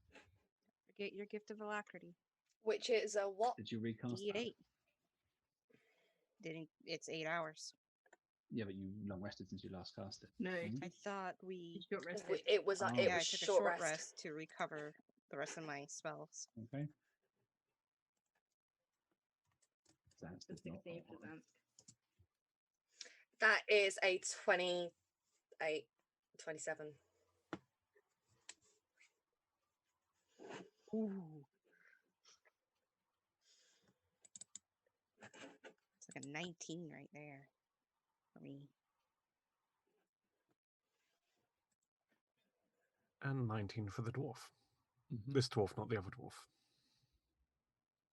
Forget your gift of alacrity. Which is a what? Did you recast that? D8. Didn't it's 8 hours. Yeah, but you long rested since you last cast it. No, haven't you? I thought we short rested. It was Oh. it yeah, I was took a short rest. to recover the rest of my spells. Okay. That's The not 16 for on. Zanzyk. That is a 28, 27. Ooh. It's like a 19 right there for me. And 19 for the dwarf. Mhm. This dwarf, not the other dwarf.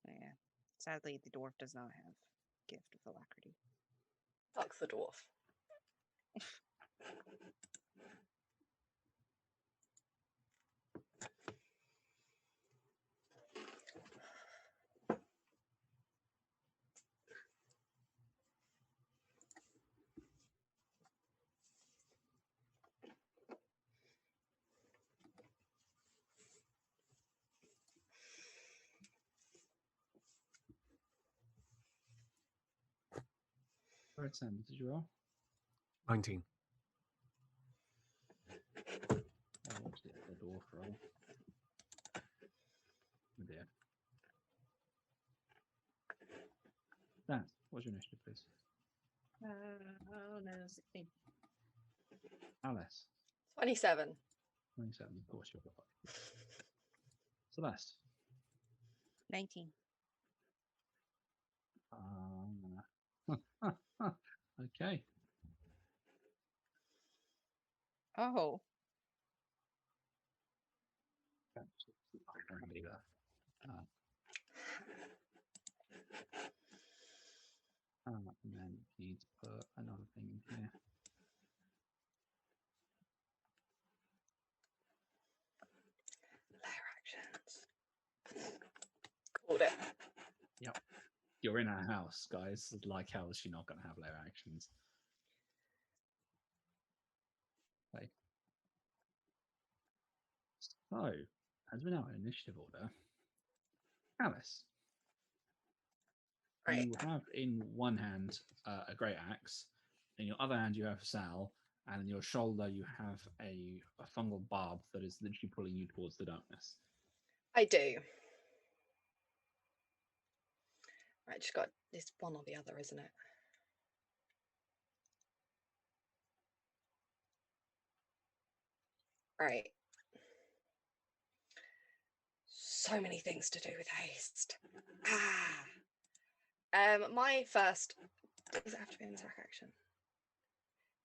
Yeah. Sadly, the dwarf does not have gift of alacrity. Fuck the dwarf. Right, Sam, did you roll? 19. Oh, what's the dwarf roll? Oh dear. Dan, what's your initiative, please? Oh no, 16. Alice, 27. 27. Of course, you're right. Celeste. 19. Okay. Oh. I can't believe that. And then you need to put another thing in here. Lair actions. Called it. You're in our house, guys. Like, how is she not going to have layer actions? Okay. So, as we're now in initiative order, Alice, Right. you have in one hand a great axe, in your other hand you have Sal, and in your shoulder you have a fungal barb that is literally pulling you towards the darkness. I do. Right, just got this one or the other, isn't it? Right. So many things to do with haste. My first. Does it have to be an attack action?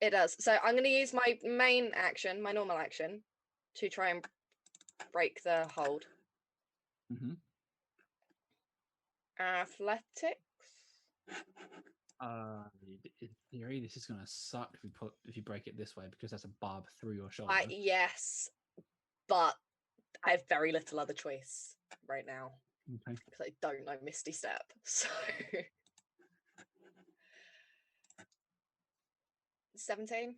It does. So I'm going to use my main action, my normal action, to try and break the hold. Mm-hmm. Athletics. In theory, this is going to suck if you break it this way because that's a barb through your shoulder. Yes, but I have very little other choice right now Okay. because I don't know Misty Step. So 17.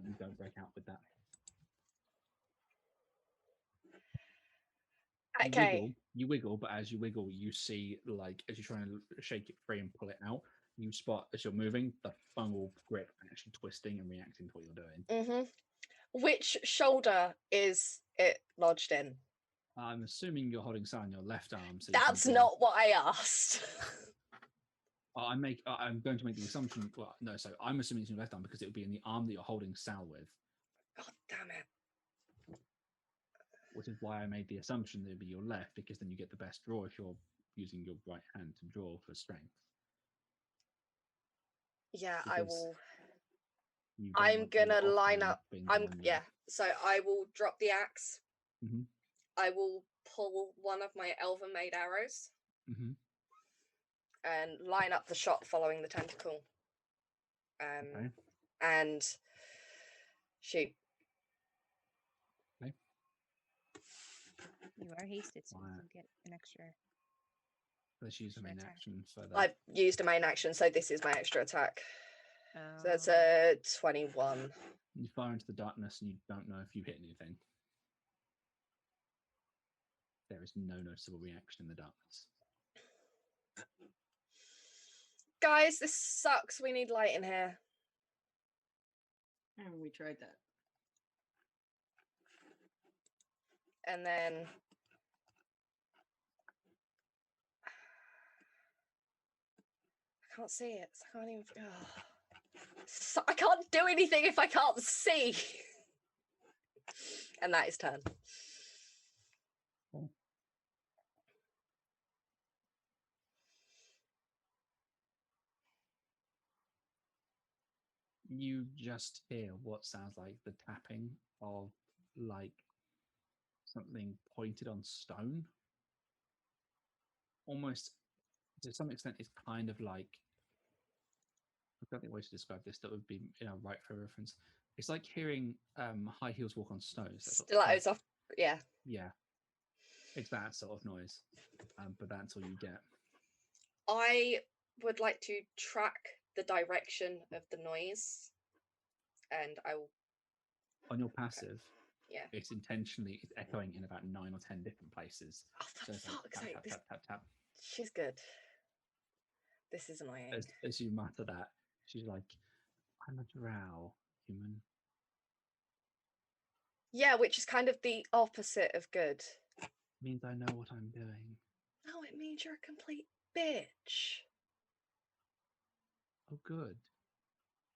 You don't break out with that. Okay. You wiggle, but as you wiggle, you see, like, as you're trying to shake it free and pull it out, you spot, as you're moving, the fungal grip actually twisting and reacting to what you're doing. Mm-hmm. Which shoulder is it lodged in? I'm assuming you're holding Sal in your left arm. So That's not what I asked. I'm going to make the assumption. Well, no. So I'm assuming it's in your left arm because it would be in the arm that you're holding Sal with. God damn it. Which is why I made the assumption that it'd be your left, because then you get the best draw if you're using your right hand to draw for strength. Yeah, Because I will. you don't I'm want your gonna line offhand up. being the one Yeah. So I will drop the axe. Mm-hmm. I will pull one of my elven made arrows Mm-hmm. and line up the shot following the tentacle. Okay. And shoot. Okay. You are hasted, so Fire. you get an extra. Let's use the main Attack. action for that. I've used a main action, so this is my extra attack. So that's Oh. a 21. You fire into the darkness and you don't know if you hit anything. There is no noticeable reaction in the darkness. Guys, this sucks. We need light in here. And we tried that. And then I can't see it. So I can't even. So I can't do anything if I can't see. And that is turn. You just hear what sounds like the tapping of like something pointed on stone. Almost to some extent, it's kind of like, I don't think a way to describe this that would be right for reference. It's like hearing high heels walk on snow. Stilettos off. Yeah. Yeah, it's that sort of noise, but that's all you get. I would like to track the direction of the noise, and I will. On your passive, Yeah. it's intentionally echoing in about 9 or 10 different places. Oh, So for it's like fuck's tap, sake! tap, This, tap, tap, tap. she's good. This is annoying. As you mutter that, she's like, "I'm a drow human." Yeah, which is kind of the opposite of good. Means I know what I'm doing. No, it means you're a complete bitch. Oh, good.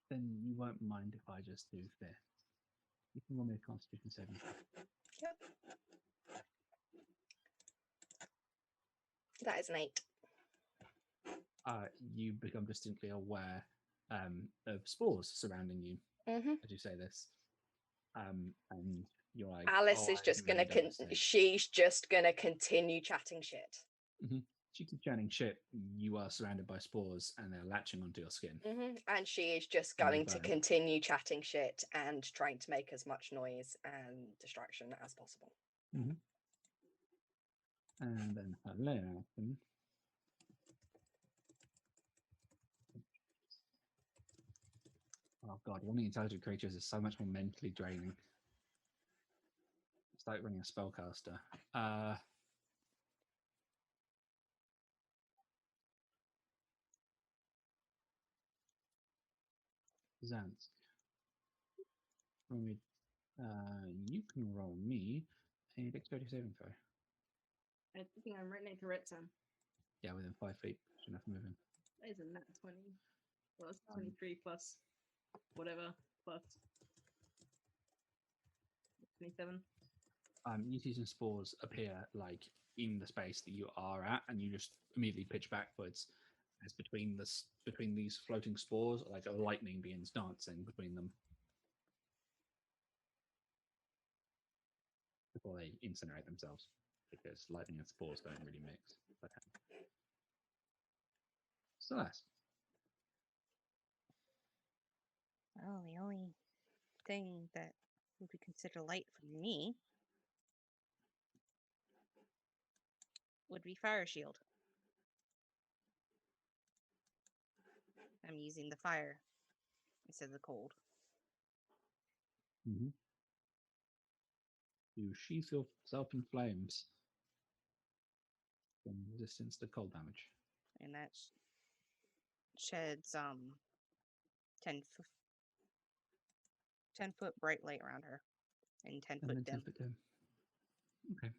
Then you won't mind if I just do this. You can roll me a Constitution saving throw. Yep. That is an 8. You become distinctly aware of spores surrounding you Mm-hmm. as you say this, and you're like, Alice "Oh, is I just didn't gonna really notice it." she's just gonna continue chatting shit. She keeps chatting shit. You are surrounded by spores, and they're latching onto your skin. And she is just And they going to burn. continue chatting shit and trying to make as much noise and distraction as possible. And then her layer action. Oh god, running intelligent creatures is so much more mentally draining. It's like running a spellcaster. Zanzyk. You can roll me a dexterity saving throw. I think I'm right next to Retsan. Yeah, within 5 feet. Should enough moving. That is a nat 20. Well, it's 23 plus whatever, plus 27. You see some spores appear like in the space that you are at, and you just immediately pitch backwards. As between these floating spores, like a lightning begins dancing between them before they incinerate themselves, because lightning and spores don't really mix. Celeste. Well, the only thing that would be considered light for me would be fire shield. I'm using the fire instead of the cold. You sheath yourself in flames. From resistance to cold damage. And that sheds 10-foot bright light around her and 10-foot dim. 10-foot dim. Okay.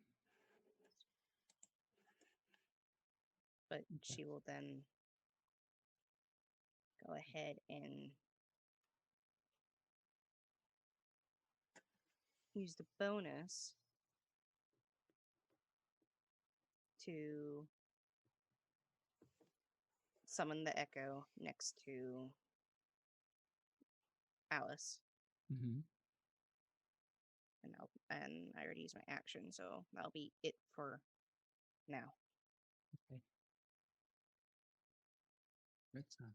But she will then go ahead and use the bonus to summon the echo next to Alice. And I already used my action, so that'll be it for now. Okay. Red Sun.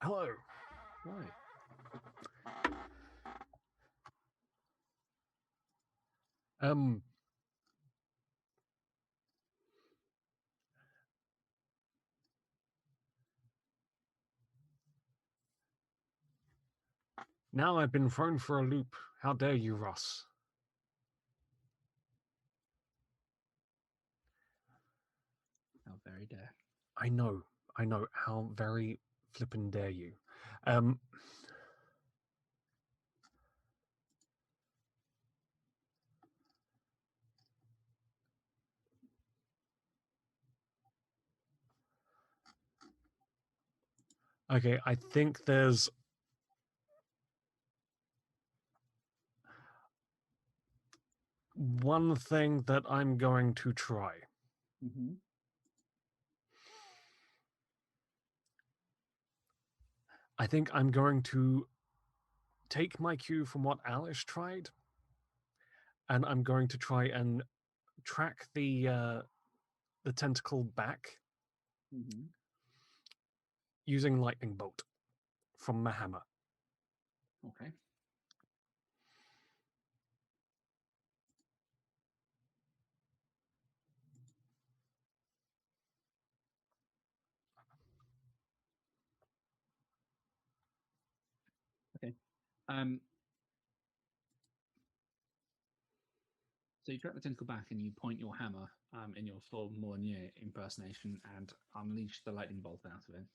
Hello. Right. Now I've been thrown for a loop. How dare you, Russ? How very dare. I know. How very flippin' dare you. Okay, I think there's one thing that I'm going to try. Mm-hmm. I think I'm going to take my cue from what Alice tried, and I'm going to try and track the tentacle back Mm-hmm. using lightning bolt from my hammer. Okay. Okay. So you track the tentacle back and you point your hammer in your full Molyneux impersonation and unleash the lightning bolt out of it.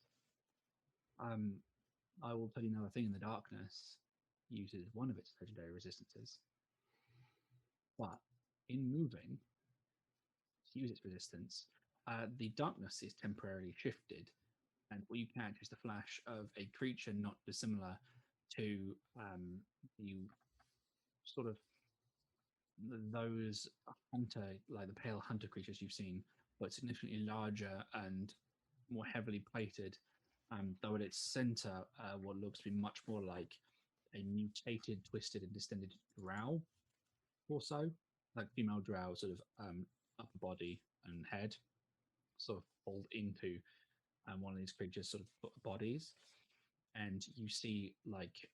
I will tell you another thing. In the darkness uses one of its legendary resistances, but in moving to use its resistance, the darkness is temporarily shifted, and what you catch is the flash of a creature not dissimilar to the sort of those hunter, like the pale hunter creatures you've seen, but significantly larger and more heavily plated. Though at its center, what looks to be much more like a mutated, twisted, and distended drow, or so, like female drow, sort of upper body and head, sort of fold into one of these creatures' sort of bodies, and you see like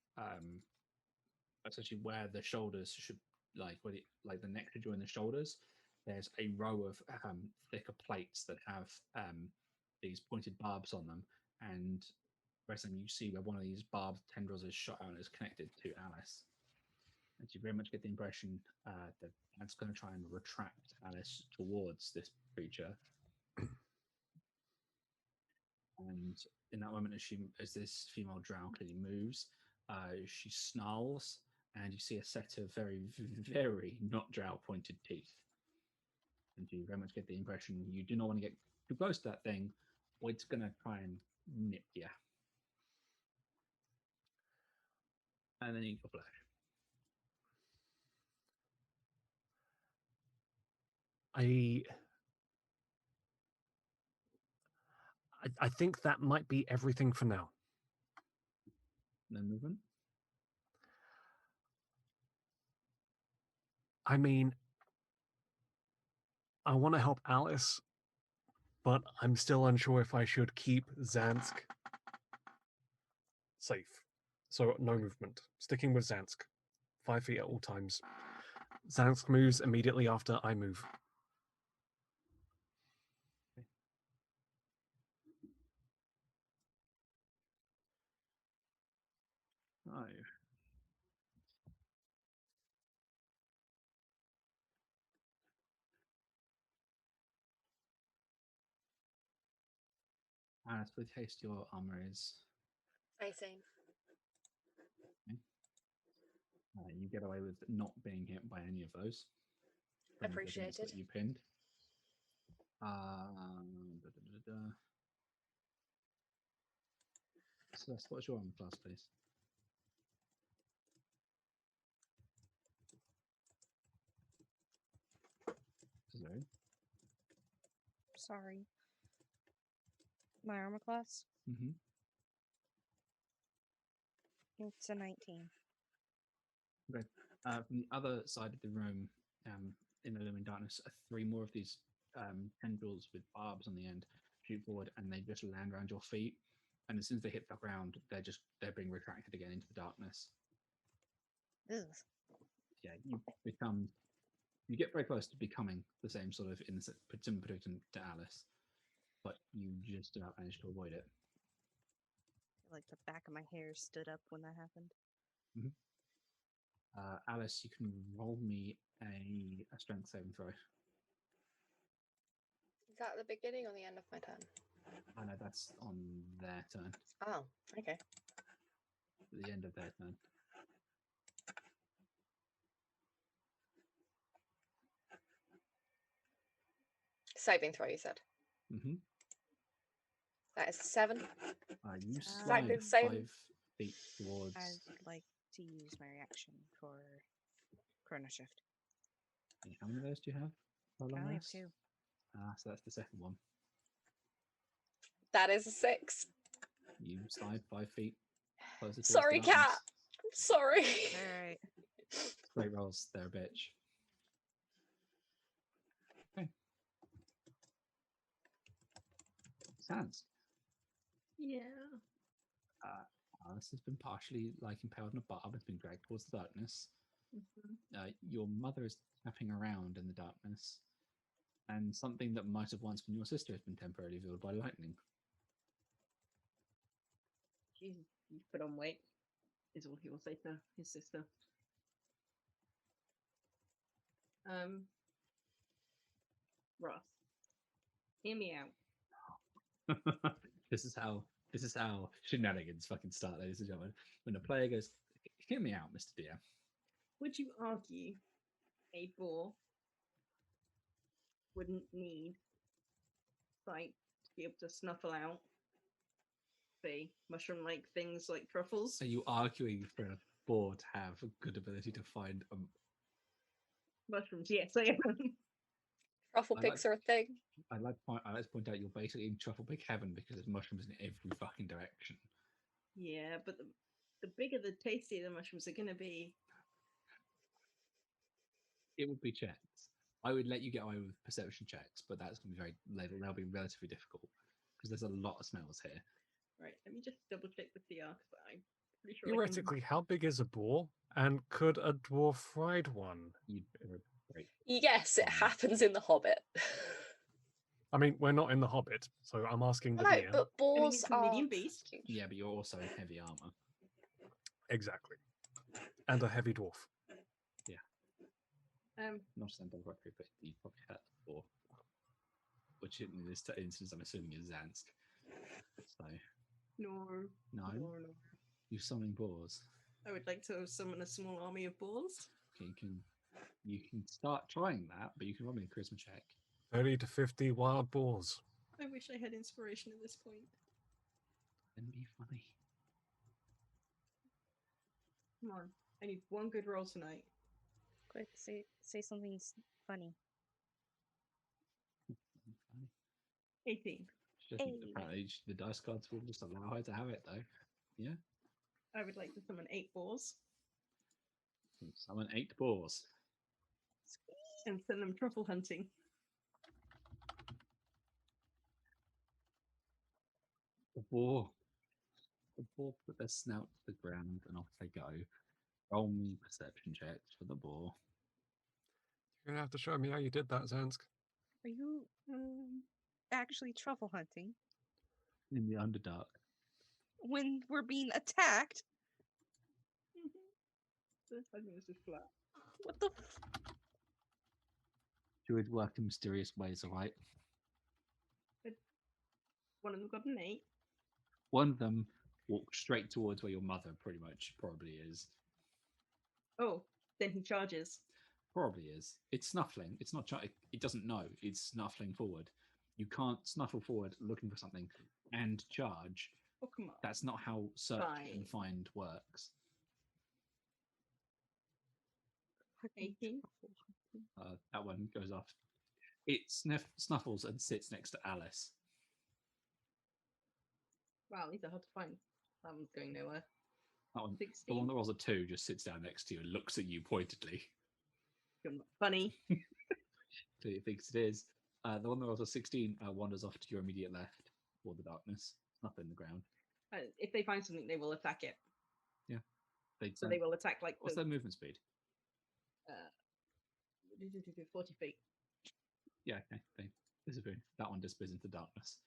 essentially where the shoulders should like the neck should join the shoulders. There's a row of thicker plates that have these pointed barbs on them, and the rest of them you see where one of these barbed tendrils is shot out and is connected to Alice. And you very much get the impression that it's going to try and retract Alice towards this creature. And in that moment, as this female drow clearly moves, she snarls, and you see a set of very, very not drow pointed teeth. And you very much get the impression you do not want to get too close to that thing, or it's going to try and nip you. And then you go flash. I think that might be everything for now. No movement. I mean, I want to help Alice, but I'm still unsure if I should keep Zanzyk safe. So no movement. Sticking with Zanzyk. 5 feet at all times. Zanzyk moves immediately after I move. Oh. Alice, with haste, your armor is 18. you get away with not being hit by any of those. From the things Appreciated. that you pinned. Da, da, da, da. Celeste, what's your armor class, please? Sorry. Sorry. My armor class? Mm-hmm. It's a 19. Okay. From the other side of the room, in the looming darkness, 3 more of these tendrils with barbs on the end shoot forward, and they just land around your feet. And as soon as they hit the ground, they're being retracted again into the darkness. Ugh. Yeah, you get very close to becoming the same sort of similar to Alice, but you just about managed to avoid it. Like the back of my hair stood up when that happened. Alice, you can roll me a strength saving throw. Is that the beginning or the end of my turn? I know that's on their turn. Oh, okay. The end of their turn. Saving throw, you said. Mm-hmm. That is a 7. You Exactly slide the same. 5 feet towards. I would like to use my reaction for Chrono Shift. How many of those do you have? How I long only have rest? 2. So that's the second one. That is a 6. You slide 5 feet closer towards Sorry, the cat. darkness. I'm sorry. Alright. Great rolls, they're a bitch. Okay. Sans. Yeah. Alice has been partially impaled in a barb and been dragged towards the darkness. Mhm. Your mother is tapping around in the darkness, and something that might have once been your sister has been temporarily veiled by lightning. Jesus, you put on weight, is all he will say to his sister. Ross, hear me out. This is how shenanigans fucking start, ladies and gentlemen. When a player goes, "Hear me out, Mr. DM." Would you argue a boar wouldn't need sight to be able to snuffle out the mushroom-like things like truffles? Are you arguing for a boar to have a good ability to find Mushrooms, yes, I am. Truffle I picks are a thing. I'd like to point out you're basically in truffle big heaven because there's mushrooms in every fucking direction. Yeah, but the bigger the tastier the mushrooms are going to be. It would be checks. I would let you get away with perception checks, but that's going to be they'll be relatively difficult because there's a lot of smells here. Right, let me just double check the CR because I'm pretty sure. Theoretically, how big is a boar? And could a dwarf ride one? Great. Yes, it happens in The Hobbit. I mean, we're not in the Hobbit, so I'm asking the No, DM. but I mean, boars it's a are medium beast. huge. Yeah, but you're also in heavy armor. Exactly. And a heavy dwarf. Not as directly, but you probably had before. Which in this instance, I'm assuming is Zanzyk. So No. no, you're summoning boars. I would like to summon a small army of boars. Okay, you can start trying that, but you can roll me a charisma check. 30 to 50 wild boars. I wish I had inspiration at this point. Then be funny. Come on, I need one good roll tonight. Quick, say something funny. Funny. 18. Apparently, the dice cards will just allow her to have it, though. Yeah. I would like to summon 8 boars Summon 8 boars. and send them truffle hunting. The boar put their snout to the ground and off they go. Roll me perception checks for the boar. You're going to have to show me how you did that, Zanzyk. Are you actually truffle hunting In the Underdark. when we're being attacked? I think this is flat. What the? Druids work in mysterious ways, alright? One of them got an 8. One of them walked straight towards where your mother probably is. Oh, then he charges. Probably is. It's snuffling. It's not. It doesn't know. It's snuffling forward. You can't snuffle forward looking for something and charge. Oh, come on. That's not how search and Fine. find works. 18. That one goes off. It snuffles and sits next to Alice. Wow, these are hard to find. That one's going nowhere. That one, 16. the one that rolls a 2 just sits down next to you and looks at you pointedly. You're not funny. Clearly thinks it is. The one that rolls a 16 wanders off to your immediate left toward the darkness. It's not in the ground. If they find something, they will attack it. Yeah. So they will attack like What's their movement speed? 40 feet. Yeah, okay. They disappear. That one disappears into darkness.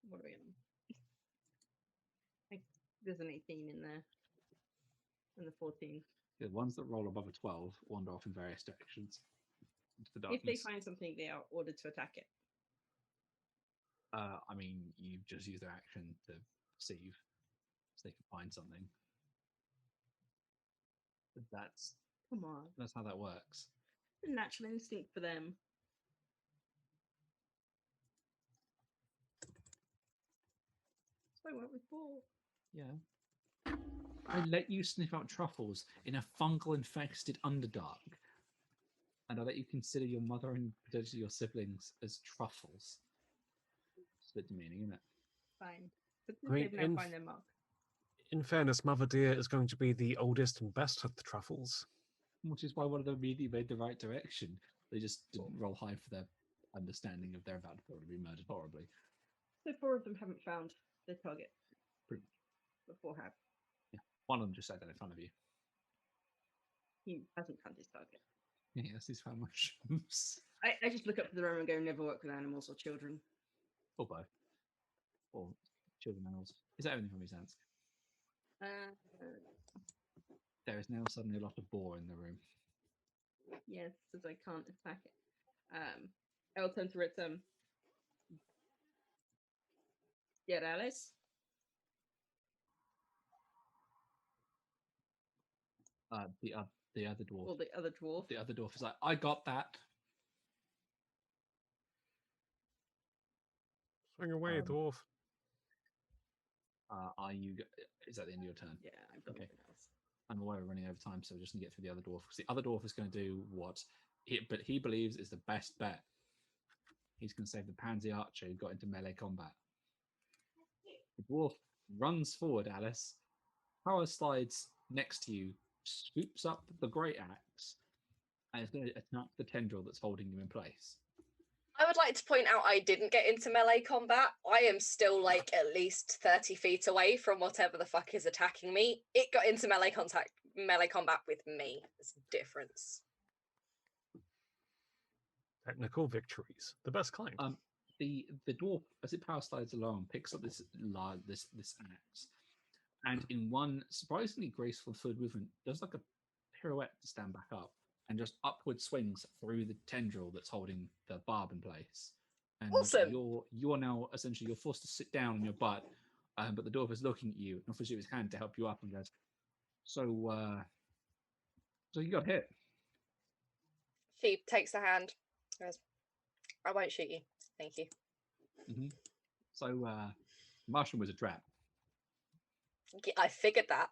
What are we on? There's an 18 in there. And the 14. The ones that roll above a 12 wander off in various directions into the If they darkness. find something, they are ordered to attack it. I mean, you just use their action to perceive, so they can find something. But Come on. that's how that works. A natural instinct for them. So I went with 4. Yeah. I let you sniff out truffles in a fungal-infested Underdark, and I let you consider your mother and potentially your siblings as truffles. It's a bit demeaning, isn't it? Fine. But I mean, they've now find their mark. In fairness, Mother Dear is going to be the oldest and best at the truffles. Which is why one of them immediately made the right direction. They just didn't roll high for their understanding of they're about to probably be murdered horribly. So 4 of them haven't found their target. Pretty But 4 have. Yeah. One of them just sat down in front of you. He hasn't found his target. Yes, he's found mushrooms. I just look up to the room and go, never work with animals or children. Or both. Or children animals. Is that everything from you, Zanzyk? There is now suddenly a lot of boar in the room. Yes, as I can't attack it. I'll turn to it. Get Alice. The other dwarf. Or the other dwarf. The other dwarf is like, I got that. Swing away, dwarf. Are you? Is that the end of your turn? Yeah, I've got Okay. nothing else. I'm aware of running over time, so we're just gonna get through the other dwarf because the other dwarf is going to do what he believes is the best bet. He's going to save the pansy archer who got into melee combat. The dwarf runs forward, Alice. Power slides next to you, scoops up the great axe, and is going to attack the tendril that's holding you in place. I would like to point out I didn't get into melee combat. I am still like at least 30 feet away from whatever the fuck is attacking me. It got into melee combat with me. There's a difference. Technical victories, the best kind. The dwarf, as it power slides along, picks up this axe, and in one surprisingly graceful forward movement, does like a pirouette to stand back up, and just upward swings through the tendril that's holding the barb in place. And Awesome. You're now essentially you're forced to sit down on your butt, but the dwarf is looking at you and offers you his hand to help you up and goes, So you got hit. She takes the hand. Goes, I won't shoot you. Thank you. Mm-hmm. So mushroom was a trap. Yeah, I figured that.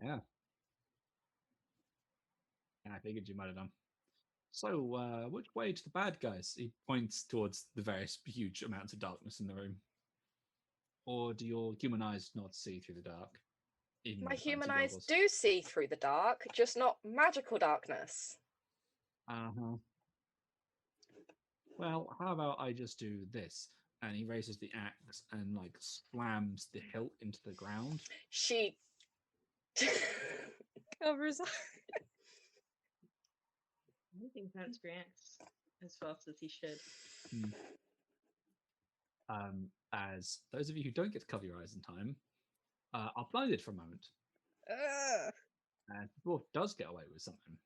Yeah. And I figured you might have done. So, which way to the bad guys? He points towards the various huge amounts of darkness in the room. Or do your human eyes not see through the dark? Even My with fancy human eyes goggles? do see through the dark, just not magical darkness. Uh-huh. Well, how about I just do this? And he raises the axe and like slams the hilt into the ground. She Covers up. I don't think that's reacts as fast as he should. As those of you who don't get to cover your eyes in time are blinded for a moment. And the dwarf does get away with something.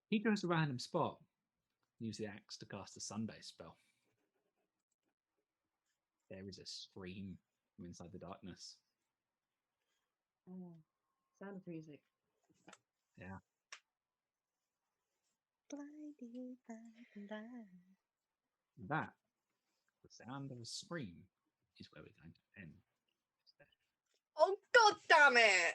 He goes to a random spot and uses the axe to cast a sun-based spell. There is a scream from inside the darkness. Oh, sound of music. Yeah. Blinded by the light. That, the sound of a scream, is where we're going to end. Oh god damn it!